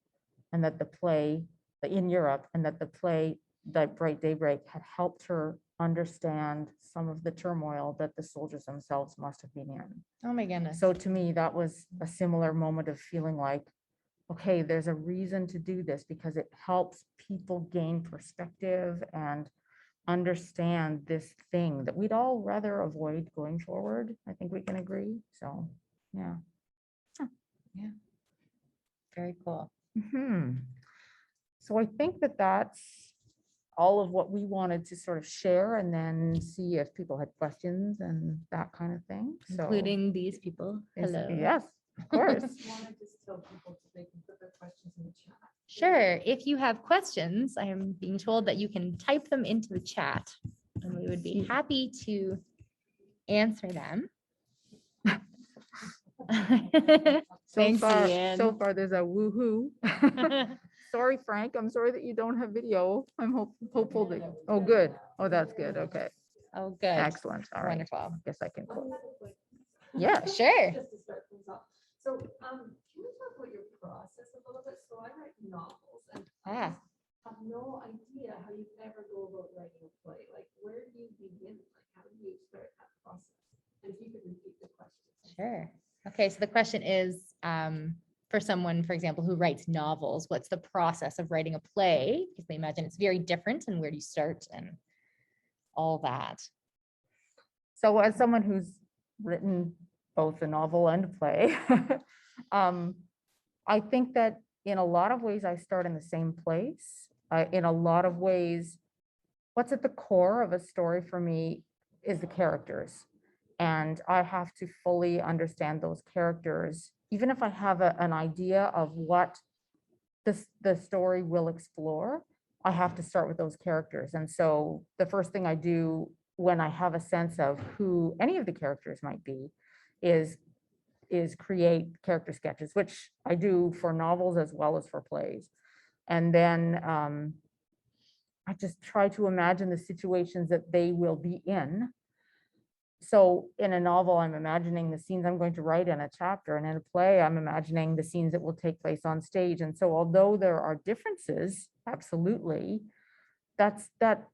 and that the play in Europe, and that the play, that Bright Daybreak, had helped her understand some of the turmoil that the soldiers themselves must have been in. Oh my goodness. So to me, that was a similar moment of feeling like, okay, there's a reason to do this, because it helps people gain perspective and understand this thing that we'd all rather avoid going forward. I think we can agree. So, yeah. Yeah. Very cool. So I think that that's all of what we wanted to sort of share, and then see if people had questions and that kind of thing. So, Including these people. Hello. yes, of course. Sure. If you have questions, I am being told that you can type them into the chat, and we would be happy to answer them. So Thanks, far, Leanne. so far, there's a woohoo. Sorry, Frank, I'm sorry that you don't have video. I'm hopeful that, oh, good. Oh, that's good. Okay, Oh, good. excellent. All right. Wonderful. Guess I can. Yeah. Sure. Just to start things off. So, can we talk about your process a little bit? So I write novels and I Ah. just have no idea how you ever go about writing a play. Like, where do you begin? Like, how do you start that process? And if you could repeat the question. Sure. Okay, so the question is, for someone, for example, who writes novels, what's the process of writing a play? Because they imagine it's very different, and where do you start and all that. So as someone who's written both a novel and a play, I think that in a lot of ways, I start in the same place. In a lot of ways, what's at the core of a story for me is the characters. And I have to fully understand those characters, even if I have an idea of what the story will explore, I have to start with those characters. And so the first thing I do when I have a sense of who any of the characters might be is create character sketches, which I do for novels as well as for plays. And then I just try to imagine the situations that they will be in. So in a novel, I'm imagining the scenes I'm going to write in a chapter, and in a play, I'm imagining the scenes that will take place on stage. And so although there are differences, absolutely, that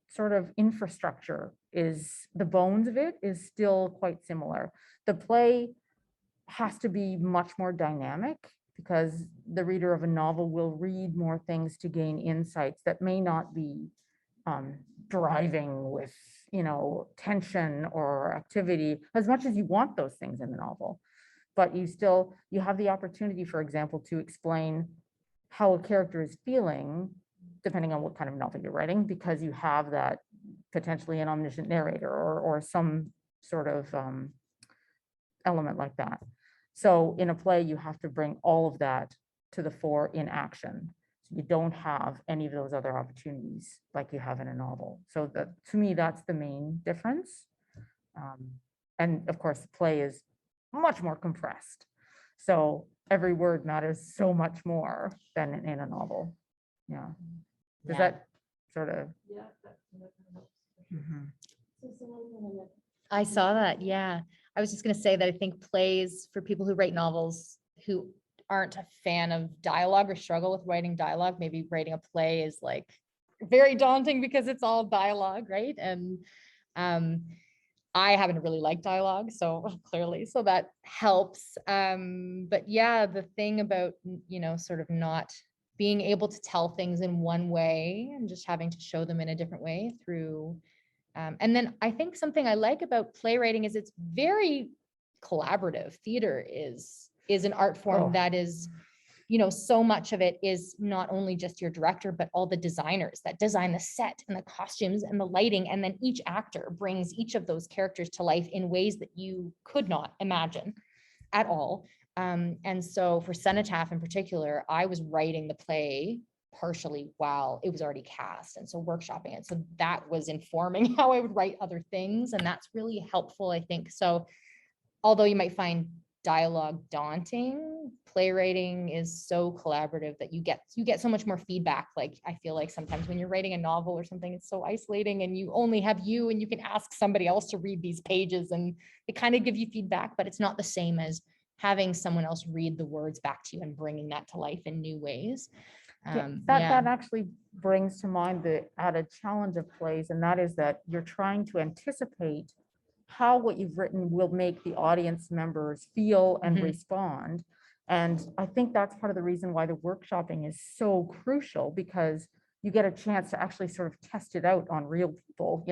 sort of infrastructure is the bones of it is still quite similar. The play has to be much more dynamic because the reader of a novel will read more things to gain insights that may not be driving with, tension or activity as much as you want those things in the novel. But you have the opportunity, for example, to explain how a character is feeling, depending on what kind of novel you're writing, because you have that potentially an omniscient narrator or some sort of element like that. So in a play, you have to bring all of that to the fore in action. So you don't have any of those other opportunities like you have in a novel. So that, to me, that's the main difference. And of course, the play is much more compressed. So every word matters so much more than in a novel. Yeah. Does Yeah. that sort of? Yeah, that kind of helps. Mhm. So someone I saw that. Yeah. I was just going to say that I think plays for people who write novels who aren't a fan of dialogue or struggle with writing dialogue, maybe writing a play is like very daunting because it's all dialogue, right? And I happen to really like dialogue, so clearly, so that helps. But yeah, the thing about, sort of not being able to tell things in one way and just having to show them in a different way through. And then I think something I like about playwriting is it's very collaborative. Theater is an art form that is, so much of it is not only just your director, but all the designers that design the set and the costumes and the lighting. And then each actor brings each of those characters to life in ways that you could not imagine at all. And so for Cenotaph in particular, I was writing the play partially while it was already cast, and so workshopping it. So that was informing how I would write other things, and that's really helpful, I think. So although you might find dialogue daunting, playwriting is so collaborative that you get so much more feedback. Like I feel like sometimes when you're writing a novel or something, it's so isolating and you only have you and you can ask somebody else to read these pages and they kind of give you feedback, but it's not the same as having someone else read the words back to you and bringing that to life in new ways. That actually brings to mind the added challenge of plays, and that is that you're trying to anticipate how what you've written will make the audience members feel and respond. And I think that's part of the reason why the workshopping is so crucial, because you get a chance to actually sort of test it out on real people,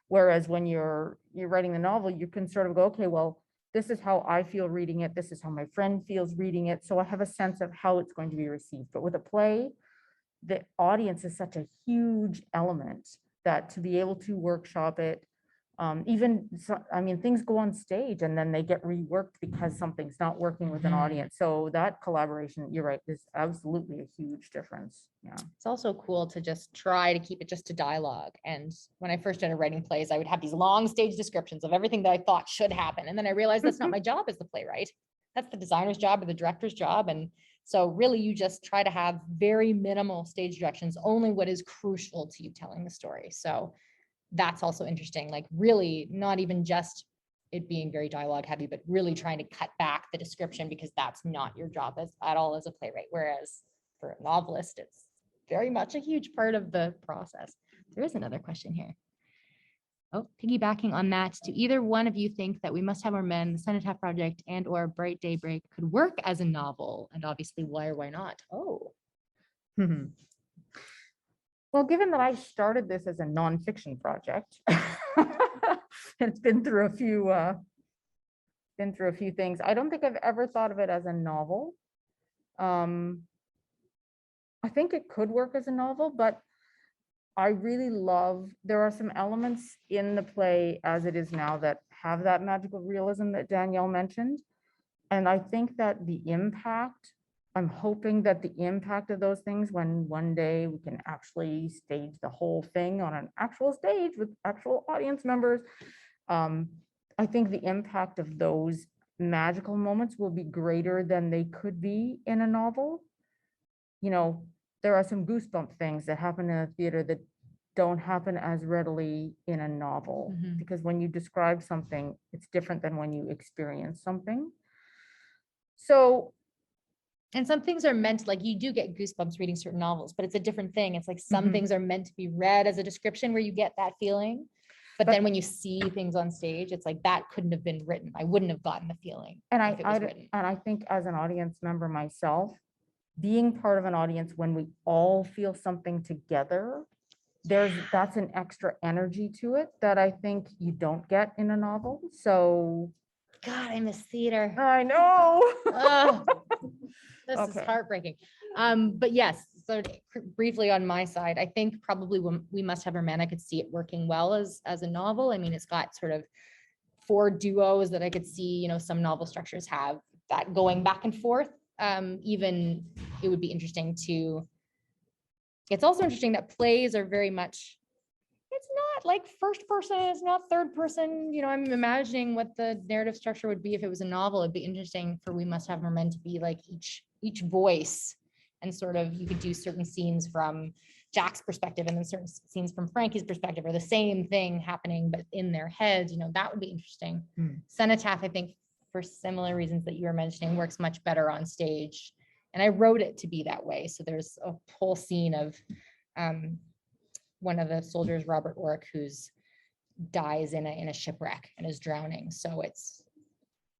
whereas when you're writing the novel, you can sort of go, okay, well, this is how I feel reading it. This is how my friend feels reading it. So I have a sense of how it's going to be received. But with a play, the audience is such a huge element that to be able to workshop it, things go on stage and then they get reworked because something's not working with an audience. So that collaboration, you're right, is absolutely a huge difference. Yeah. It's also cool to just try to keep it just to dialogue. And when I first started writing plays, I would have these long stage descriptions of everything that I thought should happen. And then I realized that's not my job as the playwright. that's the designer's job or the director's job. And so really you just try to have very minimal stage directions, only what is crucial to you telling the story. So that's also interesting, like really not even just it being very dialogue heavy, but really trying to cut back the description because that's not your job at all as a playwright. Whereas for a novelist, it's very much a huge part of the process. There is another question here. Oh, piggybacking on that, do either one of you think that We Must Have More Men, the Cenotaph Project, and or Bright Daybreak could work as a novel? And obviously why or why not? Oh. Well, given that I started this as a nonfiction project, it's been through a few things. I don't think I've ever thought of it as a novel. I think it could work as a novel, but I really love, there are some elements in the play as it is now that have that magical realism that Danielle mentioned. And I think that the impact, I'm hoping that the impact of those things, when one day we can actually stage the whole thing on an actual stage with actual audience members, I think the impact of those magical moments will be greater than they could be in a novel. You know, there are some goosebump things that happen in a theater that don't happen as readily in a novel, Mhm. because when you describe something, it's different than when you experience something. So And some things are meant, like you do get goosebumps reading certain novels, but it's a different thing. It's like some Mhm. things are meant to be read as a description where you get that feeling. But But- then when you see things on stage, it's like that couldn't have been written. I wouldn't have gotten the feeling And if it was written. I think as an audience member myself, being part of an audience when we all feel something together, that's an extra energy to it that I think you don't get in a novel. So God, I miss theater. I know. Ugh, this is Okay. heartbreaking. But yes, so briefly on my side, I think probably We Must Have More Men, I could see it working well as a novel. I mean, it's got sort of 4 duos that I could see, you know, some novel structures have that going back and forth. Even it would be interesting to, it's also interesting that plays are very much, it's not like first person, it's not third person. You know, I'm imagining what the narrative structure would be if it was a novel. It'd be interesting for We Must Have More Men to be like each voice, and sort of you could do certain scenes from Jack's perspective and then certain scenes from Frankie's perspective, or the same thing happening but in their heads. You know, that would be interesting. Cenotaph, I think, for similar reasons that you were mentioning, works much better on stage. And I wrote it to be that way. So there's a whole scene of one of the soldiers, Robert Ork, who's dies in a shipwreck and is drowning. So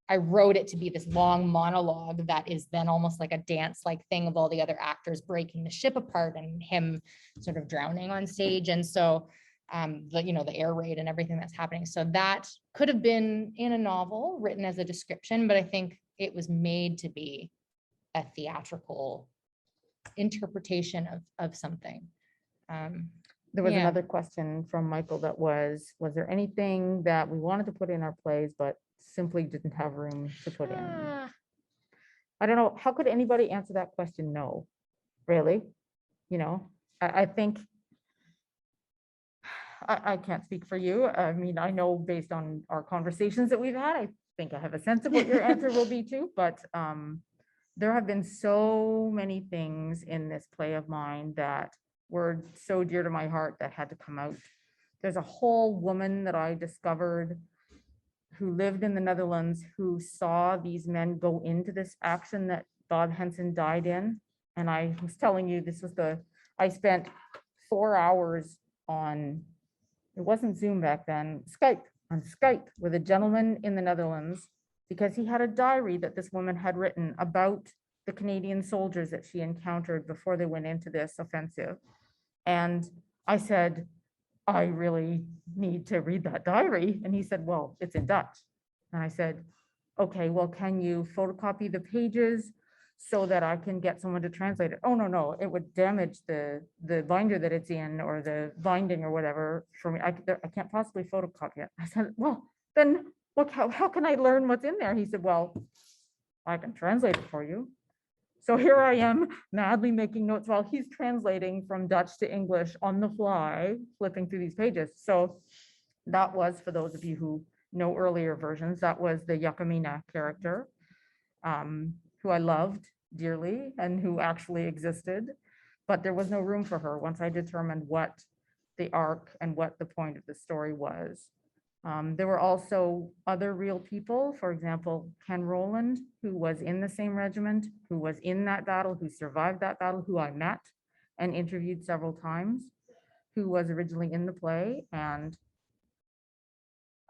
I wrote it to be this long monologue that is then almost like a dance-like thing of all the other actors breaking the ship apart and him sort of drowning on stage. And so the air raid and everything that's happening. So that could have been in a novel written as a description, but I think it was made to be a theatrical interpretation of something. There was Yeah. another question from Michael that was there anything that we wanted to put in our plays, but simply didn't have room to put in? I don't know. How could anybody answer that question? No, really? You know, I think I can't speak for you. I mean, I know based on our conversations that we've had, I think I have a sense of what your answer will be too, but there have been so many things in this play of mine that were so dear to my heart that had to come out. There's a whole woman that I discovered who lived in the Netherlands, who saw these men go into this action that Bob Henson died in. And I was telling you, I spent 4 hours on, it wasn't Zoom back then, on Skype with a gentleman in the Netherlands, because he had a diary that this woman had written about the Canadian soldiers that she encountered before they went into this offensive. And I said, I really need to read that diary. And he said, well, it's in Dutch. And I said, okay, well, can you photocopy the pages so that I can get someone to translate it? Oh, no, it would damage the binder that it's in, or the binding or whatever for me. I can't possibly photocopy it. I said, well, then look, how can I learn what's in there? He said, well, I can translate it for you. So here I am madly making notes while he's translating from Dutch to English on the fly, flipping through these pages. So that was, for those of you who know earlier versions, that was the Yakamina character. who I loved dearly and who actually existed, but there was no room for her once I determined what the arc and what the point of the story was. There were also other real people, for example, Ken Rowland, who was in the same regiment, who was in that battle, who survived that battle, who I met and interviewed several times, who was originally in the play. And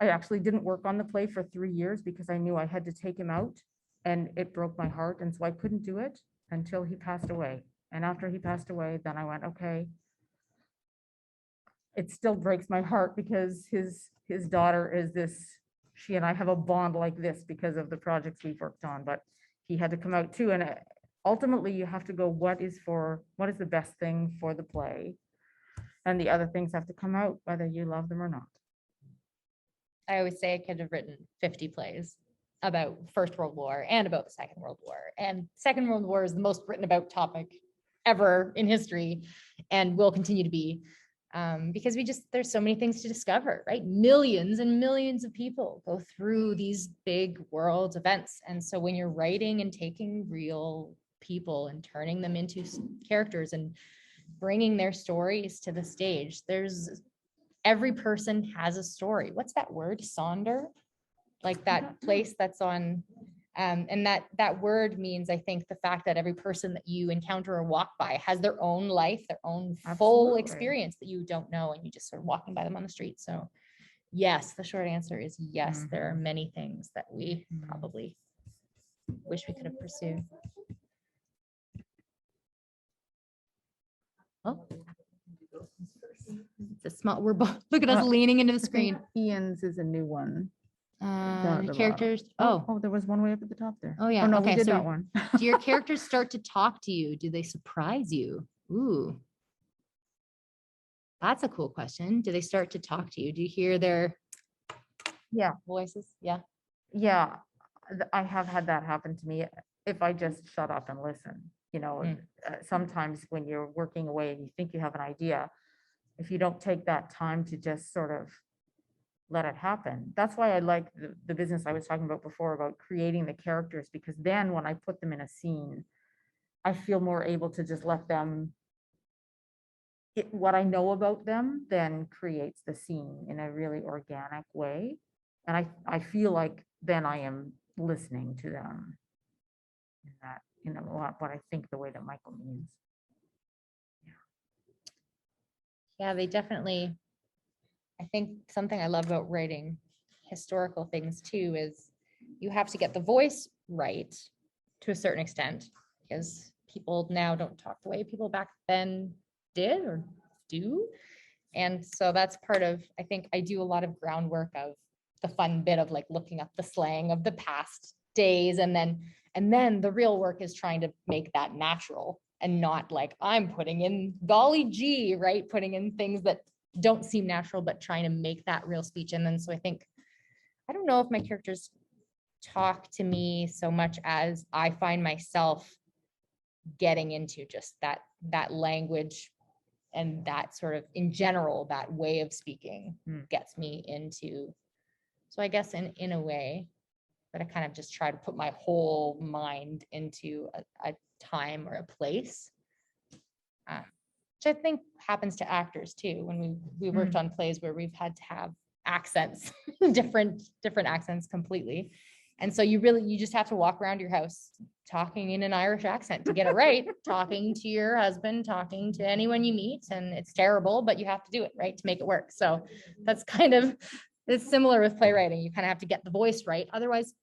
I actually didn't work on the play for 3 years because I knew I had to take him out, and it broke my heart. And so I couldn't do it until he passed away. And after he passed away, then I went, okay. It still breaks my heart because his daughter is this, she and I have a bond like this because of the projects we've worked on, but he had to come out too. And ultimately you have to go, what is the best thing for the play? And the other things have to come out, whether you love them or not. I always say I could have written 50 plays about First World War and about the Second World War. And Second World War is the most written about topic ever in history and will continue to be. Because there's so many things to discover, right? Millions and millions of people go through these big world events. And so when you're writing and taking real people and turning them into characters and bringing their stories to the stage, every person has a story. What's that word? Sonder? Like that place that's on, and that word means, I think, the fact that every person that you encounter or walk by has their own life, their own full Absolutely. experience that you don't know, and you just sort of walking by them on the street. So yes, the short answer is yes, there are many things that we probably wish we could have pursued. Oh, it's a small, we're both, look at us leaning into the screen. Ian's is a new one. Down at the bottom. Characters. Oh, there was one way up at the top there. Oh yeah. Oh, no, Okay, we did so that one. do your characters start to talk to you? Do they surprise you? Ooh. That's a cool question. Do they start to talk to you? Do you hear their voices? Yeah. Yeah, I have had that happen to me if I just shut up and listen. Sometimes when you're working away and you think you have an idea, if you don't take that time to just sort of let it happen. That's why I like the business I was talking about before about creating the characters, because then when I put them in a scene, I feel more able to just let them, what I know about them then creates the scene in a really organic way. And I feel like then I am listening to them in that, what I think the way that Michael means. Yeah, they definitely, I think something I love about writing historical things too is you have to get the voice right to a certain extent, because people now don't talk the way people back then did or do. And so that's part of, I think I do a lot of groundwork of the fun bit of like looking up the slang of the past days. And then the real work is trying to make that natural and not like I'm putting in golly gee, right? Putting in things that don't seem natural, but trying to make that real speech. And then, so I think, I don't know if my characters talk to me so much as I find myself getting into just that language and that sort of, in general, that way of speaking gets me into. So I guess in a way, but I kind of just try to put my whole mind into a time or a place, which I think happens to actors too. When we worked on plays where we've had to have accents, different accents completely. And so you just have to walk around your house talking in an Irish accent to get it right, talking to your husband, talking to anyone you meet. And it's terrible, but you have to do it right to make it work. So that's kind of, it's similar with playwriting. You kind of have to get the voice right. Otherwise,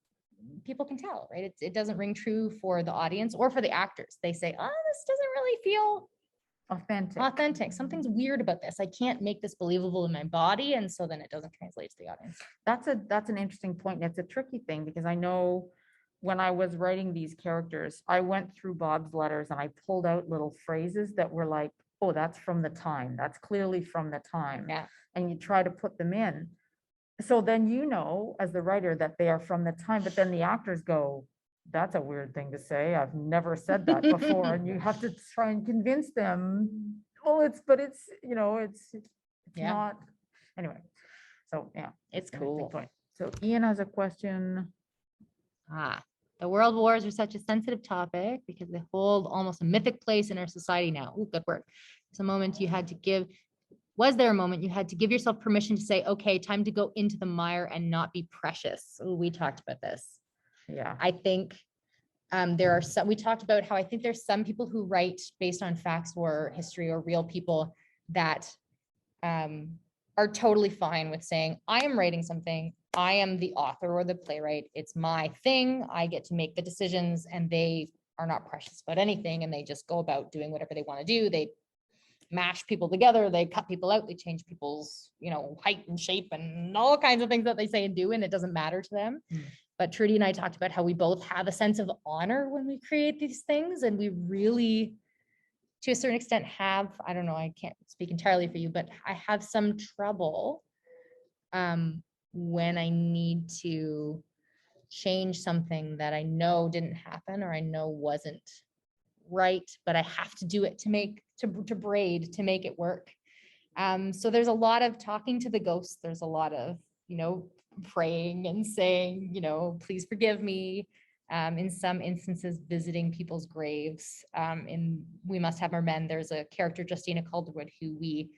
people can tell, right? It doesn't ring true for the audience or for the actors. They say, oh, this doesn't really feel authentic. Something's weird about this. I can't make this believable in my body. And so then it doesn't translate to the audience. That's an interesting point. It's a tricky thing because I know when I was writing these characters, I went through Bob's letters and I pulled out little phrases that were like, oh, that's from the time. That's clearly from the time. Yeah. And you try to put them in. So then, as the writer, that they are from the time, but then the actors go, that's a weird thing to say. I've never said that before. And you have to try and convince them, well, it's Yeah. not. Anyway, so yeah. It's an interesting cool. point. So Ian has a question. The world wars are such a sensitive topic because they hold almost a mythic place in our society now. Ooh, good word. It's a moment you had to give. Was there a moment you had to give yourself permission to say, okay, time to go into the mire and not be precious? Ooh, we talked about this. Yeah. I think there are some, we talked about how I think there's some people who write based on facts or history or real people that are totally fine with saying, I am writing something. I am the author or the playwright. It's my thing. I get to make the decisions, and they are not precious about anything. And they just go about doing whatever they want to do. They mash people together. They cut people out. They change people's, height and shape and all kinds of things that they say and do. And it doesn't matter to them. But Trudee and I talked about how we both have a sense of honor when we create these things. And we really, to a certain extent, have, I don't know, I can't speak entirely for you, but I have some trouble when I need to change something that I know didn't happen or I know wasn't right, but I have to do it to make, to braid, to make it work. So there's a lot of talking to the ghosts. There's a lot of, praying and saying, please forgive me. In some instances, visiting people's graves. In We Must Have More Men, there's a character, Justina Calderwood, who we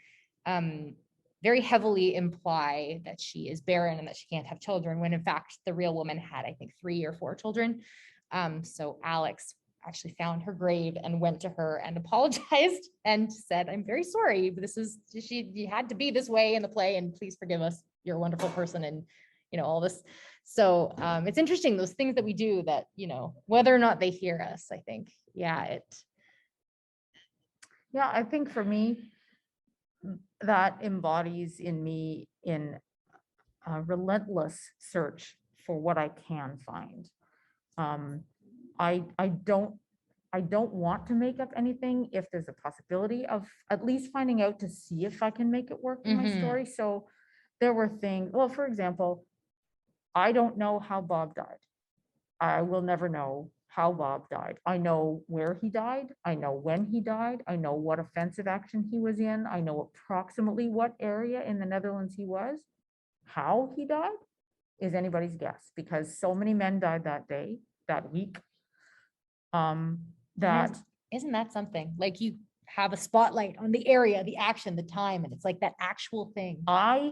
very heavily imply that she is barren and that she can't have children, when in fact the real woman had, I think, 3 or 4 children. So Alex actually found her grave and went to her and apologized and said, I'm very sorry, but you had to be this way in the play, and please forgive us. You're a wonderful person, and all this. So it's interesting, those things that we do that, whether or not they hear us, I think, yeah, I think for me, that embodies in me in a relentless search for what I can find. I don't want to make up anything if there's a possibility of at least finding out to see if I can make it work in my story. So there were things, well, for example, I don't know how Bob died. I will never know how Bob died. I know where he died. I know when he died. I know what offensive action he was in. I know approximately what area in the Netherlands he was. How he died is anybody's guess, because so many men died that day, that week. That isn't that something? Like, you have a spotlight on the area, the action, the time, and it's like that actual thing. I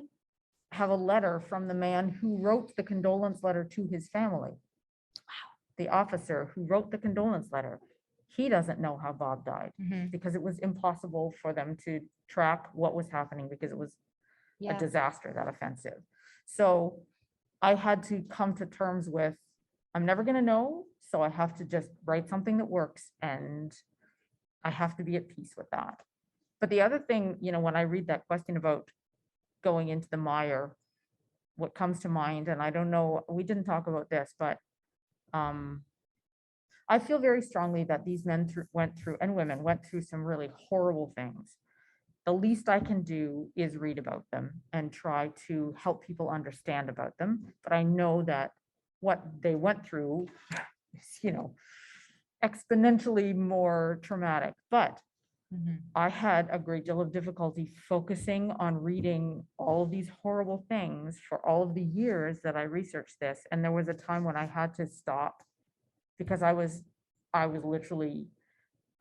have a letter from the man who wrote the condolence letter to his family. Wow. The officer who wrote the condolence letter, he doesn't know how Bob died because it was impossible for them to track what was happening because it was a disaster, that offensive. So I had to come to terms with, I'm never going to know. So I have to just write something that works, and I have to be at peace with that. But the other thing, when I read that question about going into the mire, what comes to mind, and I don't know, we didn't talk about this, but I feel very strongly that these men and women went through some really horrible things. The least I can do is read about them and try to help people understand about them. But I know that what they went through is, exponentially more traumatic. But I had a great deal of difficulty focusing on reading all of these horrible things for all of the years that I researched this. And there was a time when I had to stop because I was literally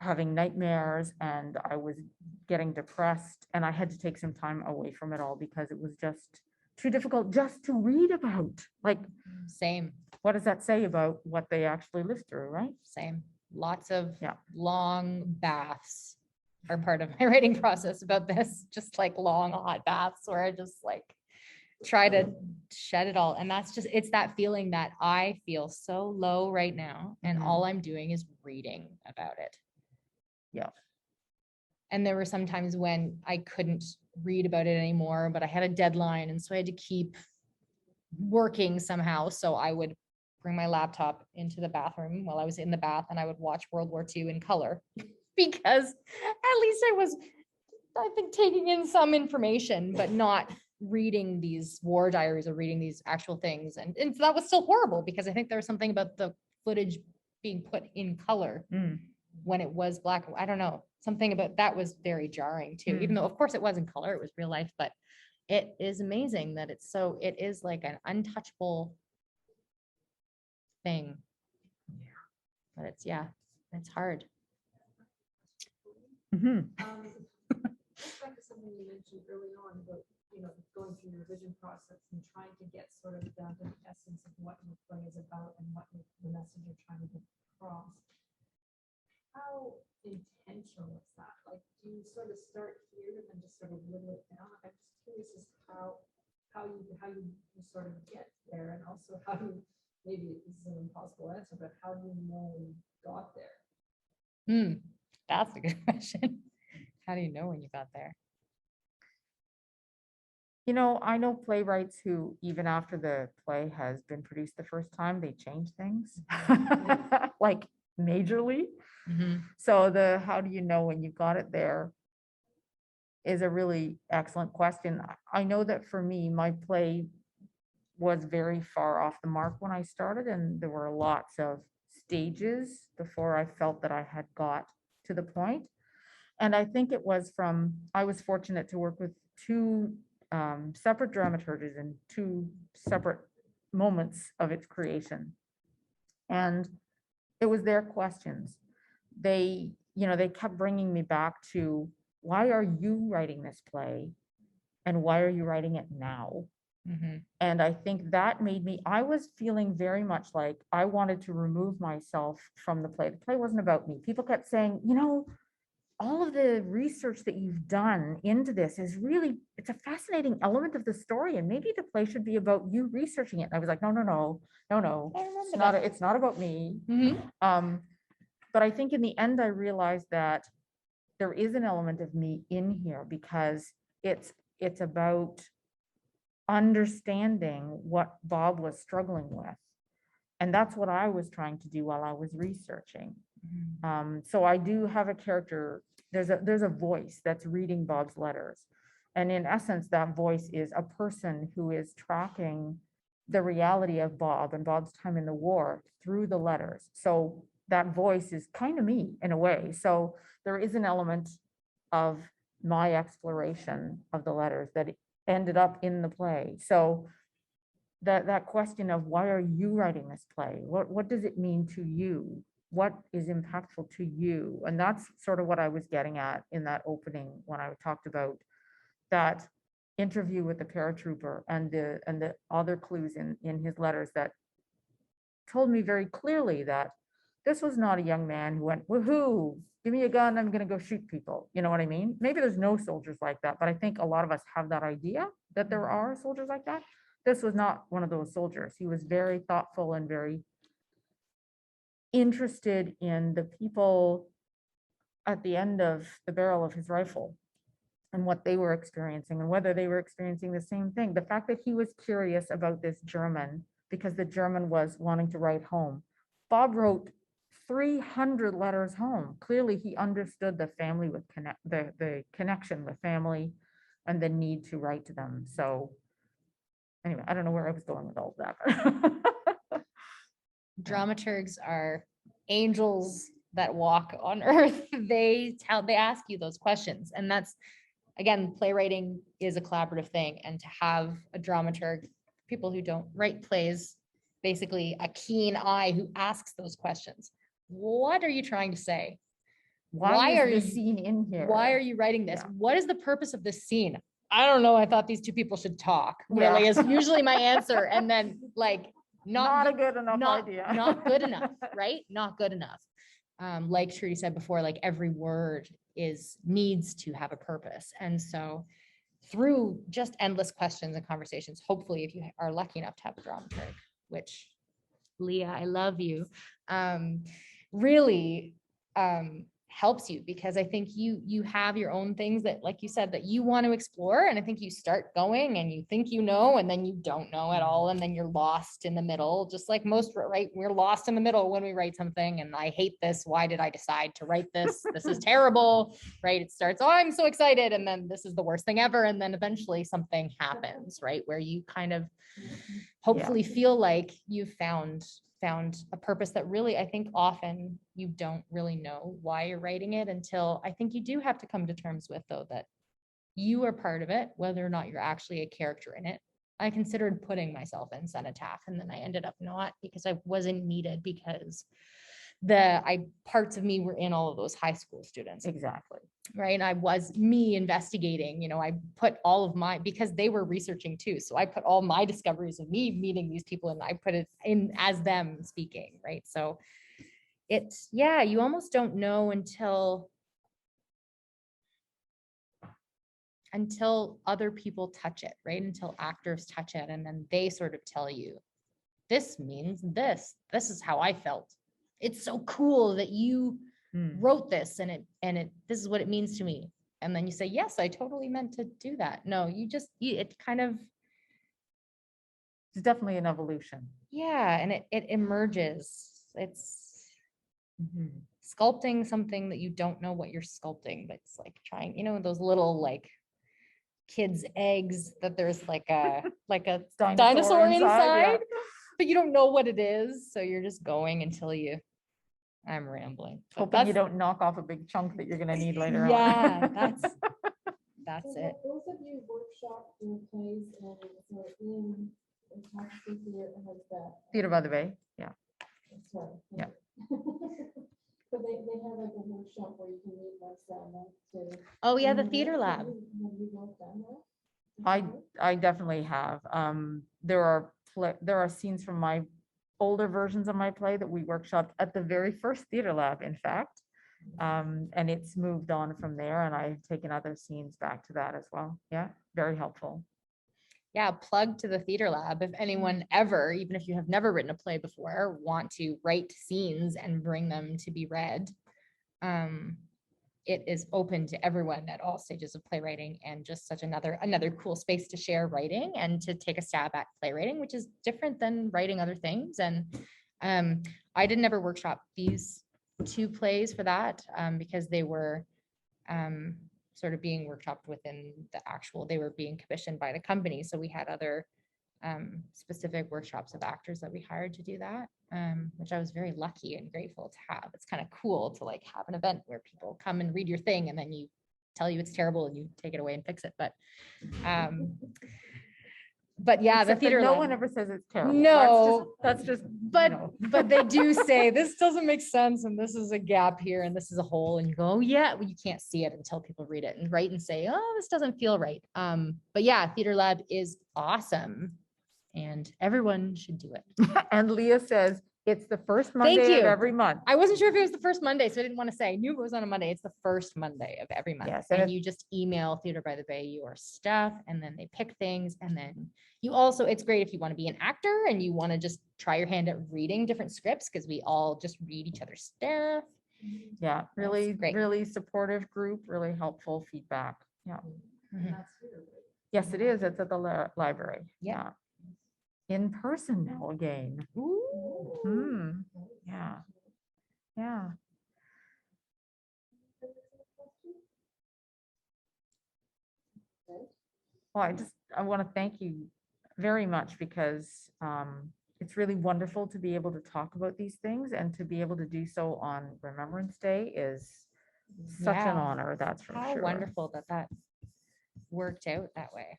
having nightmares and I was getting depressed, and I had to take some time away from it all because it was just too difficult just to read about. Like, same. What does that say about what they actually lived through, right? Same. Lots of long baths are part of my writing process about this, just like long hot baths where I just like try to shed it all. And that's just, it's that feeling that I feel so low right now, and all I'm doing is reading about it. Yeah. And there were some times when I couldn't read about it anymore, but I had a deadline, and so I had to keep working somehow. So I would bring my laptop into the bathroom while I was in the bath, and I would watch World War II in color because at least I've been taking in some information, but not reading these war diaries or reading these actual things. And so that was still horrible because I think there was something about the footage being put in color when it was black. I don't know. Something about that was very jarring too, even though of course it was in color, it was real life, but it is amazing that it is like an untouchable thing. but it's, yeah, it's hard. Mhm. Back to something you mentioned early on about, going through your revision process and trying to get sort of down to the essence of what your play is about and what the message you're trying to get across. How intentional is that? Like, do you sort of start here and then just sort of whittle it down? I'm just curious as to how you sort of get there, and also how you, maybe this is an impossible answer, but how do you know when you got there? That's a good question. How do you know when you got there? I know playwrights who, even after the play has been produced the first time, they change things, like majorly. So how do you know when you got it there is a really excellent question. I know that for me, my play was very far off the mark when I started, and there were lots of stages before I felt that I had got to the point. And I think it was I was fortunate to work with two separate dramaturges in two separate moments of its creation. And it was their questions. They kept bringing me back to, why are you writing this play? And why are you writing it now? And I think that made me, I was feeling very much like I wanted to remove myself from the play. The play wasn't about me. People kept saying, all of the research that you've done into this is really, it's a fascinating element of the story, and maybe the play should be about you researching it. And I was like, no, it's not about me. But I think in the end, I realized that there is an element of me in here, because it's about understanding what Bob was struggling with. And that's what I was trying to do while I was researching. So I do have a character, there's a voice that's reading Bob's letters. And in essence, that voice is a person who is tracking the reality of Bob and Bob's time in the war through the letters. So that voice is kind of me in a way. So there is an element of my exploration of the letters that ended up in the play. So that question of, why are you writing this play? What does it mean to you? What is impactful to you? And that's sort of what I was getting at in that opening when I talked about that interview with the paratrooper and the other clues in his letters that told me very clearly that this was not a young man who went, woohoo, give me a gun, I'm going to go shoot people. You know what I mean? Maybe there's no soldiers like that, but I think a lot of us have that idea that there are soldiers like that. This was not one of those soldiers. He was very thoughtful and very interested in the people at the end of the barrel of his rifle and what they were experiencing and whether they were experiencing the same thing. The fact that he was curious about this German because the German was wanting to write home. Bob wrote 300 letters home. Clearly he understood the family with the connection with family and the need to write to them. So anyway, I don't know where I was going with all of that. Dramaturgs are angels that walk on earth. They ask you those questions. And that's, again, playwriting is a collaborative thing. And to have a dramaturg, people who don't write plays, basically a keen eye who asks those questions. What are you trying to say? Why are you scene in here? Why are you writing this? Yeah. What is the purpose of this scene? I don't know. I thought these two people should talk. Yeah. Really is usually my answer. And then like, not a good enough idea. Not good enough, right? Not good enough. Like Trudee said before, like every word needs to have a purpose. And so through just endless questions and conversations, hopefully if you are lucky enough to have a dramaturg, which Leah, I love you, really helps you, because I think you have your own things that, like you said, that you want to explore. And I think you start going and you think you know, and then you don't know at all. And then you're lost in the middle, just like most, right? We're lost in the middle when we write something and I hate this. Why did I decide to write this? This is terrible, right? It starts, oh, I'm so excited. And then this is the worst thing ever. And then eventually something happens, right? Where you kind of hopefully feel like you've found a purpose that really, I think often you don't really know why you're writing it until I think you do have to come to terms with, though, that you are part of it, whether or not you're actually a character in it. I considered putting myself in Cenotaph and then I ended up not, because I wasn't needed, because parts of me were in all of those high school students. Exactly. Right. And I was me investigating, I put all of because they were researching too. So I put all my discoveries of me meeting these people and I put it in as them speaking. Right. So you almost don't know until other people touch it, right? Until actors touch it. And then they sort of tell you, this means this is how I felt. It's so cool that you wrote this and this is what it means to me. And then you say, yes, I totally meant to do that. No, it kind of. It's definitely an evolution. Yeah. And it emerges. It's sculpting something that you don't know what you're sculpting, but it's like trying, those little like kids' eggs that there's like a dinosaur inside, but you don't know what it is. So you're just going until I'm rambling. Hoping you don't knock off a big chunk that you're going to need later on. Yeah, that's So it. those of you workshop your plays and so in Toxicity Theater has that. Theater by the Bay. Yeah. Sorry. Yeah. So they have like a workshop where you can meet once that month to. Oh yeah, the theater lab. Have you both done that? I definitely have. There are scenes from my older versions of my play that we workshopped at the very first theater lab, in fact. And it's moved on from there, and I've taken other scenes back to that as well. Yeah, very helpful. Yeah, plug to the theater lab. If anyone ever, even if you have never written a play before, want to write scenes and bring them to be read, it is open to everyone at all stages of playwriting, and just such another cool space to share writing and to take a stab at playwriting, which is different than writing other things. And I didn't ever workshop these two plays for that because they were sort of being workshopped within they were being commissioned by the company. So we had other specific workshops of actors that we hired to do that, which I was very lucky and grateful to have. It's kind of cool to like have an event where people come and read your thing and then you tell you it's terrible and you take it away and fix it. But yeah, Except the theater that no lab. one ever says it's terrible. No, that's just but they do say this doesn't make sense and this is a gap here and this is a hole, and you go, oh yeah, well, you can't see it until people read it and write and say, oh, this doesn't feel right. But yeah, theater lab is awesome and everyone should do it. And Leah says it's the first Monday of every month. I wasn't sure if it was the first Monday, so I didn't want to say. I knew it was on a Monday. It's the first Monday of every month. Yes, and you just email Theater by the Bay your stuff, and then they pick things. And then you also, it's great if you want to be an actor and you want to just try your hand at reading different scripts, because we all just read each other's stuff. Yeah, really, great. really supportive group, really helpful feedback. Yeah. Mhm. Yes, it is. It's at the library. Yeah. In person now again. Ooh. Yeah. Yeah. Well, I want to thank you very much, because it's really wonderful to be able to talk about these things, and to be able to do so on Remembrance Day is such an Yeah. honor, that's for How sure. wonderful that worked out that way.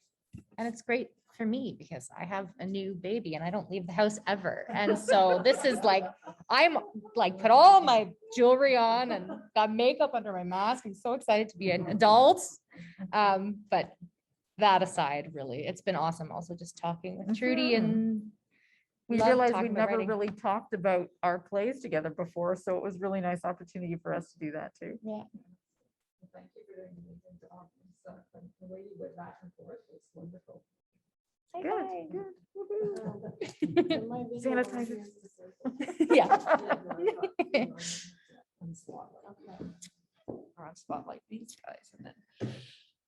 And it's great for me because I have a new baby and I don't leave the house ever. And so this is like, I'm like, put all my jewelry on and got makeup under my mask. I'm so excited to be an adult. But that aside, really, it's been awesome also just talking with Trudee, and we love realized talking we'd about never writing. really talked about our plays together before, so it was a really nice opportunity for us to do that too. Yeah. Thank you for doing amazing job and stuff, and the way you went back and forth was wonderful. Say Good, hi. good. And my video Sanitizer. is- Yeah. On Spotlight. Okay. Or on Spotlight these guys and then,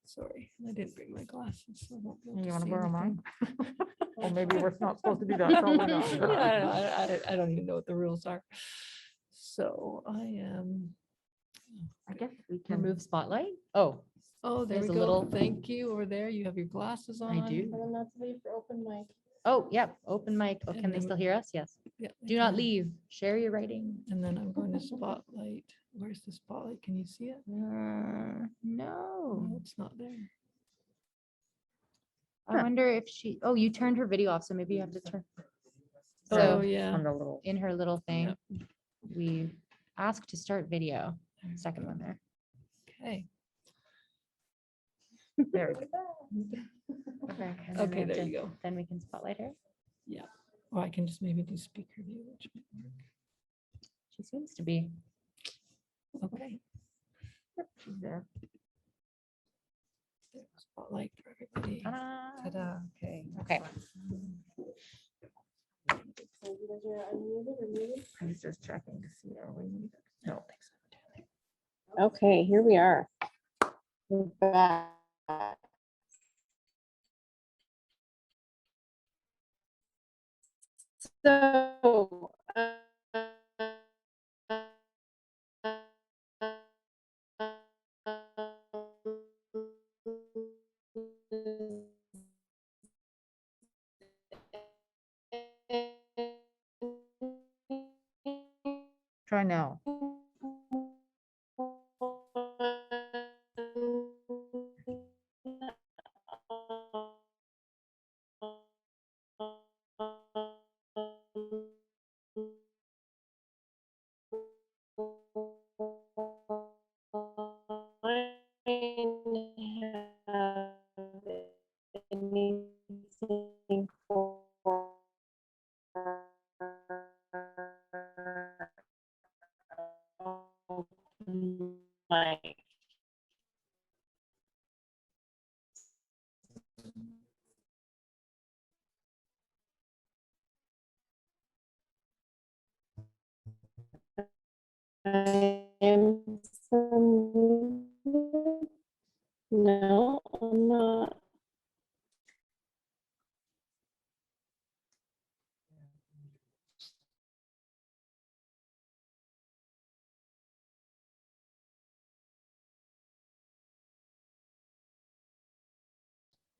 sorry, I didn't bring my glasses. So I won't be able You to want to see borrow anything. mine? Or maybe we're not supposed to do that. Probably not. I don't even know what the rules are. So I am. I guess we can Remove spotlight. Oh, Oh, there There's we a go. little- Thank you over there. You have your glasses on. I do. Tell them not to leave for open mic. oh, yep. Open mic. Oh, And can they then- still hear us? Yes. Yeah, they Do not can. leave. Share your writing. And then I'm going to spotlight. Where's the spotlight? Can you see it? No. No, it's not there. I wonder if oh, you turned her video off, so maybe you have to turn. Oh, So yeah. on the little. in her little thing. Yep. we asked to start video. Second one there. Okay. Very good. Okay, and then we Okay, have there to- you go. Then we can spotlight her. Or I can just maybe do speaker view, which might work. She seems to be. Okay. She's there. Spotlight for everybody. Ta-da. Ta-da. Okay. Okay. So you guys are unmuted or muted? He's just checking to see are we muted? No. Okay, here we are. We're back. So, Try now. anything for Mike. I am no, I'm not.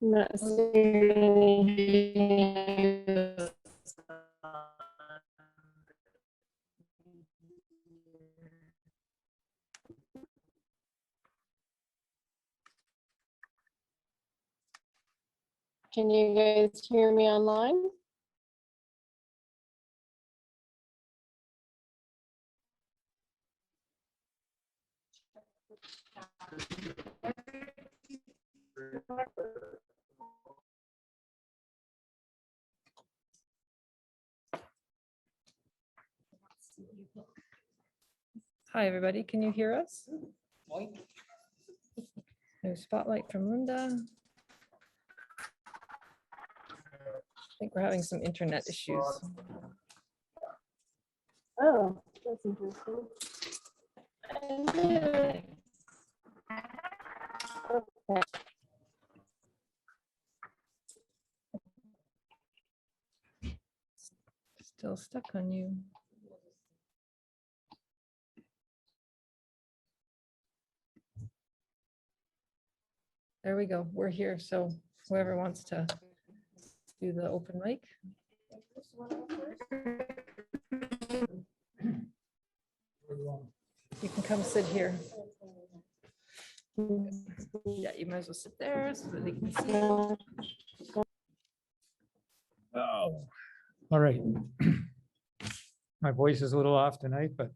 I'm not seeing any. Can you guys hear me online? Hi, everybody. Can you hear us? No spotlight from Linda. I think we're having some internet issues. Oh, that's interesting. Okay. Still stuck on you. There we go. We're here. So whoever wants to do the open mic. You can come sit here. Yeah, you might as well sit there so that they can see you. Oh, all right. My voice is a little off tonight, but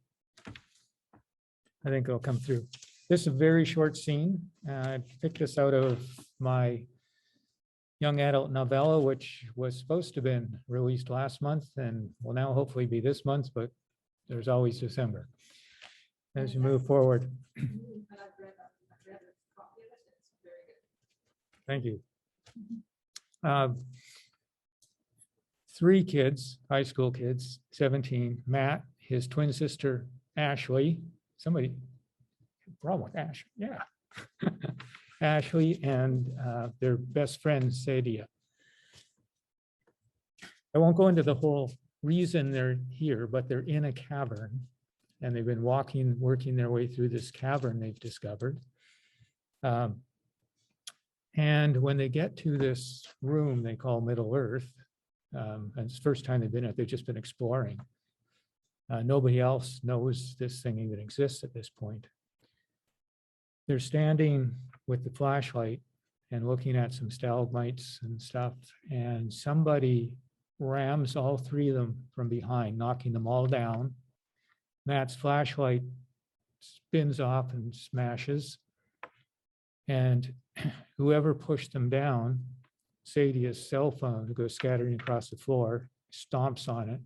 I think it'll come through. This is a very short scene. I picked this out of my young adult novella, which was supposed to have been released last month and will now hopefully be this month, but there's always December. As you move forward. Thank you. Three kids, high school kids, 17, Matt, his twin sister, Ashley, somebody, wrong with Ash, yeah. Ashley and their best friend, Sadia. I won't go into the whole reason they're here, but they're in a cavern and they've been working their way through this cavern they've discovered. And when they get to this room they call Middle Earth, and it's the first time they've been in it, they've just been exploring. Nobody else knows this thing even exists at this point. They're standing with the flashlight and looking at some stalagmites and stuff, and somebody rams all three of them from behind, knocking them all down. Matt's flashlight spins off and smashes. And whoever pushed them down, Sadia's cell phone goes scattering across the floor, stomps on it,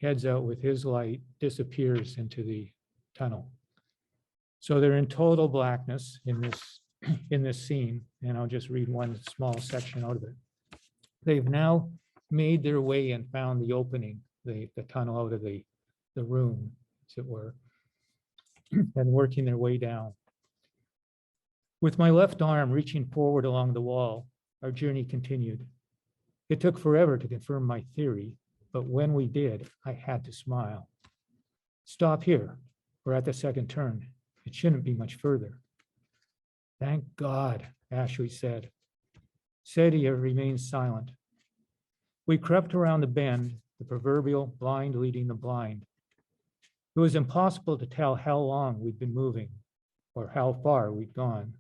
heads out with his light, disappears into the tunnel. So they're in total blackness in this scene, and I'll just read one small section out of it. They've now made their way and found the opening, the tunnel out of the room, as it were, and working their way down. With my left arm reaching forward along the wall, our journey continued. It took forever to confirm my theory, but when we did, I had to smile. Stop here. We're at the second turn. It shouldn't be much further. Thank God, Ashley said. Sadia remained silent. We crept around the bend, the proverbial blind leading the blind. It was impossible to tell how long we'd been moving or how far we'd gone,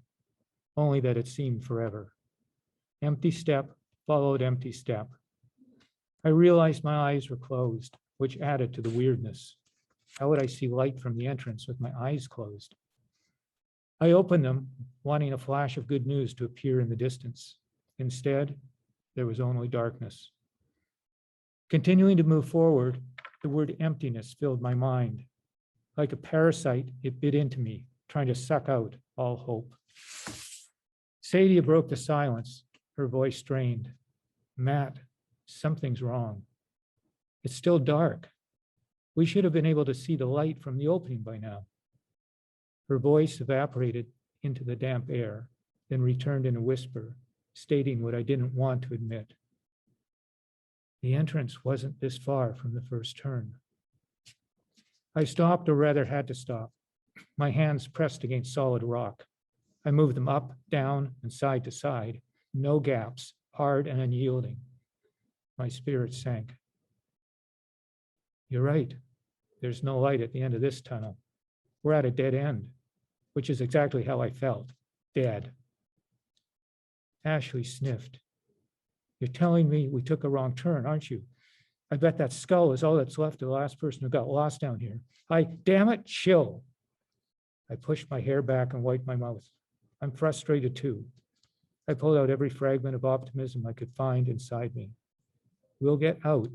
only that it seemed forever. Empty step followed empty step. I realized my eyes were closed, which added to the weirdness. How would I see light from the entrance with my eyes closed? I opened them, wanting a flash of good news to appear in the distance. Instead, there was only darkness. Continuing to move forward, the word emptiness filled my mind. Like a parasite, it bit into me, trying to suck out all hope. Sadia broke the silence, her voice strained. Matt, something's wrong. It's still dark. We should have been able to see the light from the opening by now. Her voice evaporated into the damp air, then returned in a whisper, stating what I didn't want to admit. The entrance wasn't this far from the first turn. I stopped, or rather had to stop. My hands pressed against solid rock. I moved them up, down, and side to side, no gaps, hard and unyielding. My spirit sank. You're right. There's no light at the end of this tunnel. We're at a dead end, which is exactly how I felt, dead. Ashley sniffed. You're telling me we took a wrong turn, aren't you? I bet that skull is all that's left of the last person who got lost down here. Damn it, chill. I pushed my hair back and wiped my mouth. I'm frustrated too. I pulled out every fragment of optimism I could find inside me. We'll get out,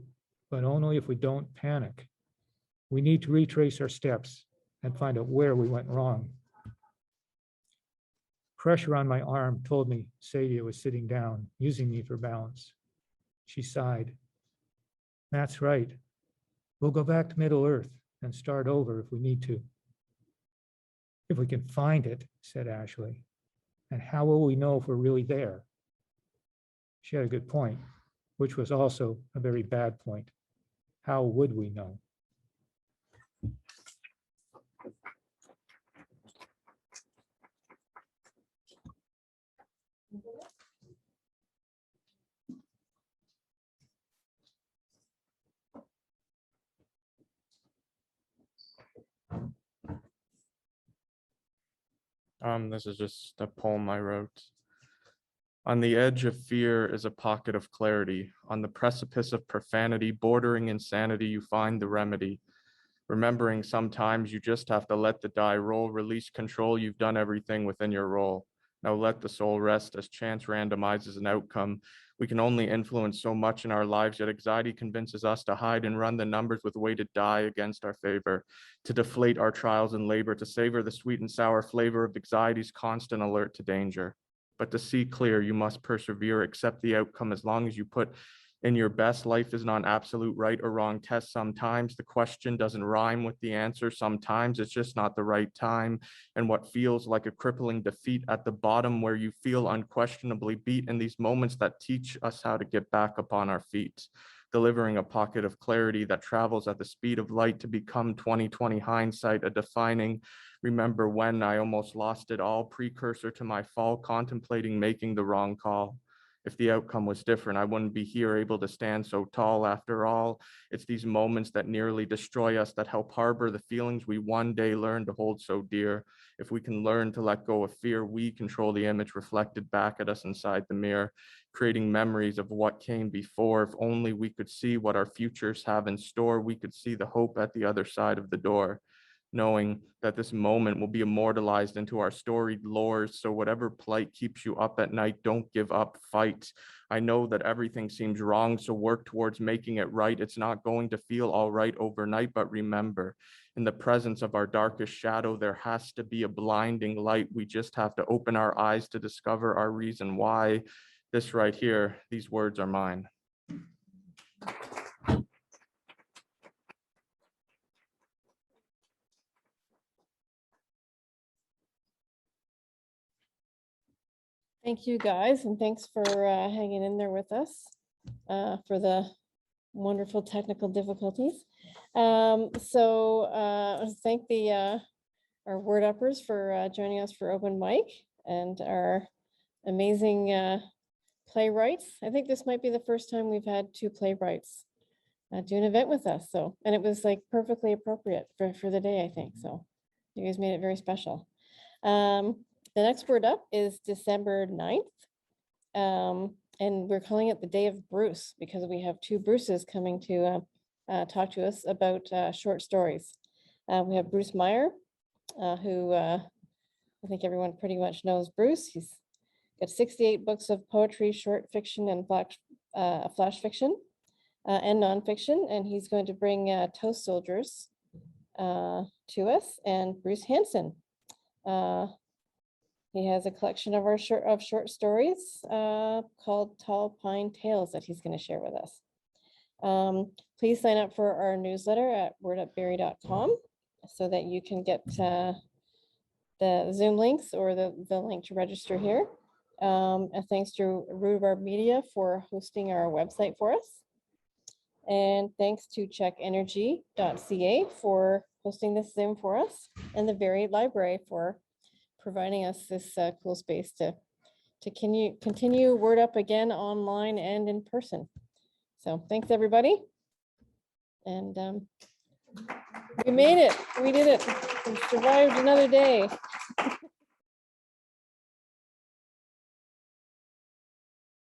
but only if we don't panic. We need to retrace our steps and find out where we went wrong. Pressure on my arm told me Sadia was sitting down, using me for balance. She sighed. Matt's right. We'll go back to Middle Earth and start over if we need to. If we can find it, said Ashley. And how will we know if we're really there? She had a good point, which was also a very bad point. How would we know? This is just a poem I wrote. On the edge of fear is a pocket of clarity. On the precipice of profanity, bordering insanity, you find the remedy. Remembering sometimes you just have to let the die roll, release control, you've done everything within your role. Now let the soul rest as chance randomizes an outcome. We can only influence so much in our lives, yet anxiety convinces us to hide and run the numbers with weighted die against our favor, to deflate our trials and labor, to savor the sweet and sour flavor of anxiety's constant alert to danger. But to see clear, you must persevere, accept the outcome as long as you put in your best. Life is not an absolute right or wrong test. Sometimes the question doesn't rhyme with the answer. Sometimes it's just not the right time. And what feels like a crippling defeat at the bottom, where you feel unquestionably beat, in these moments that teach us how to get back upon our feet, delivering a pocket of clarity that travels at the speed of light to become 20/20 hindsight, a defining remember when I almost lost it all, precursor to my fall, contemplating making the wrong call. If the outcome was different, I wouldn't be here able to stand so tall. After all, it's these moments that nearly destroy us that help harbor the feelings we one day learn to hold so dear. If we can learn to let go of fear, we control the image reflected back at us inside the mirror, creating memories of what came before. If only we could see what our futures have in store, we could see the hope at the other side of the door, knowing that this moment will be immortalized into our storied lore. So whatever plight keeps you up at night, don't give up, fight. I know that everything seems wrong, so work towards making it right. It's not going to feel all right overnight, but remember, in the presence of our darkest shadow, there has to be a blinding light. We just have to open our eyes to discover our reason why. This right here, these words are mine. Thank you, guys, and thanks for hanging in there with us for the wonderful technical difficulties. Thank our word uppers for joining us for open mic, and our amazing playwrights. I think this might be the first time we've had 2 playwrights do an event with us. So, and it was like perfectly appropriate for the day, I think. So you guys made it very special. The next word up is December 9th. And we're calling it the Day of Bruce because we have 2 Bruces coming to talk to us about short stories. We have Bruce Meyer, who I think everyone pretty much knows Bruce. He's got 68 books of poetry, short fiction, and flash fiction and nonfiction. And he's going to bring Toast Soldiers to us, and Bruce Hansen. He has a collection of short stories called Tall Pine Tales that he's going to share with us. Please sign up for our newsletter at wordupbarrie.com so that you can get the Zoom links or the link to register here. And thanks to Rhubarb Media for hosting our website for us. And thanks to checkenergy.ca for hosting this Zoom for us, and the Barrie Library for providing us this cool space to continue Word Up again online and in person. So thanks, everybody. And we made it. We did it. We survived another day.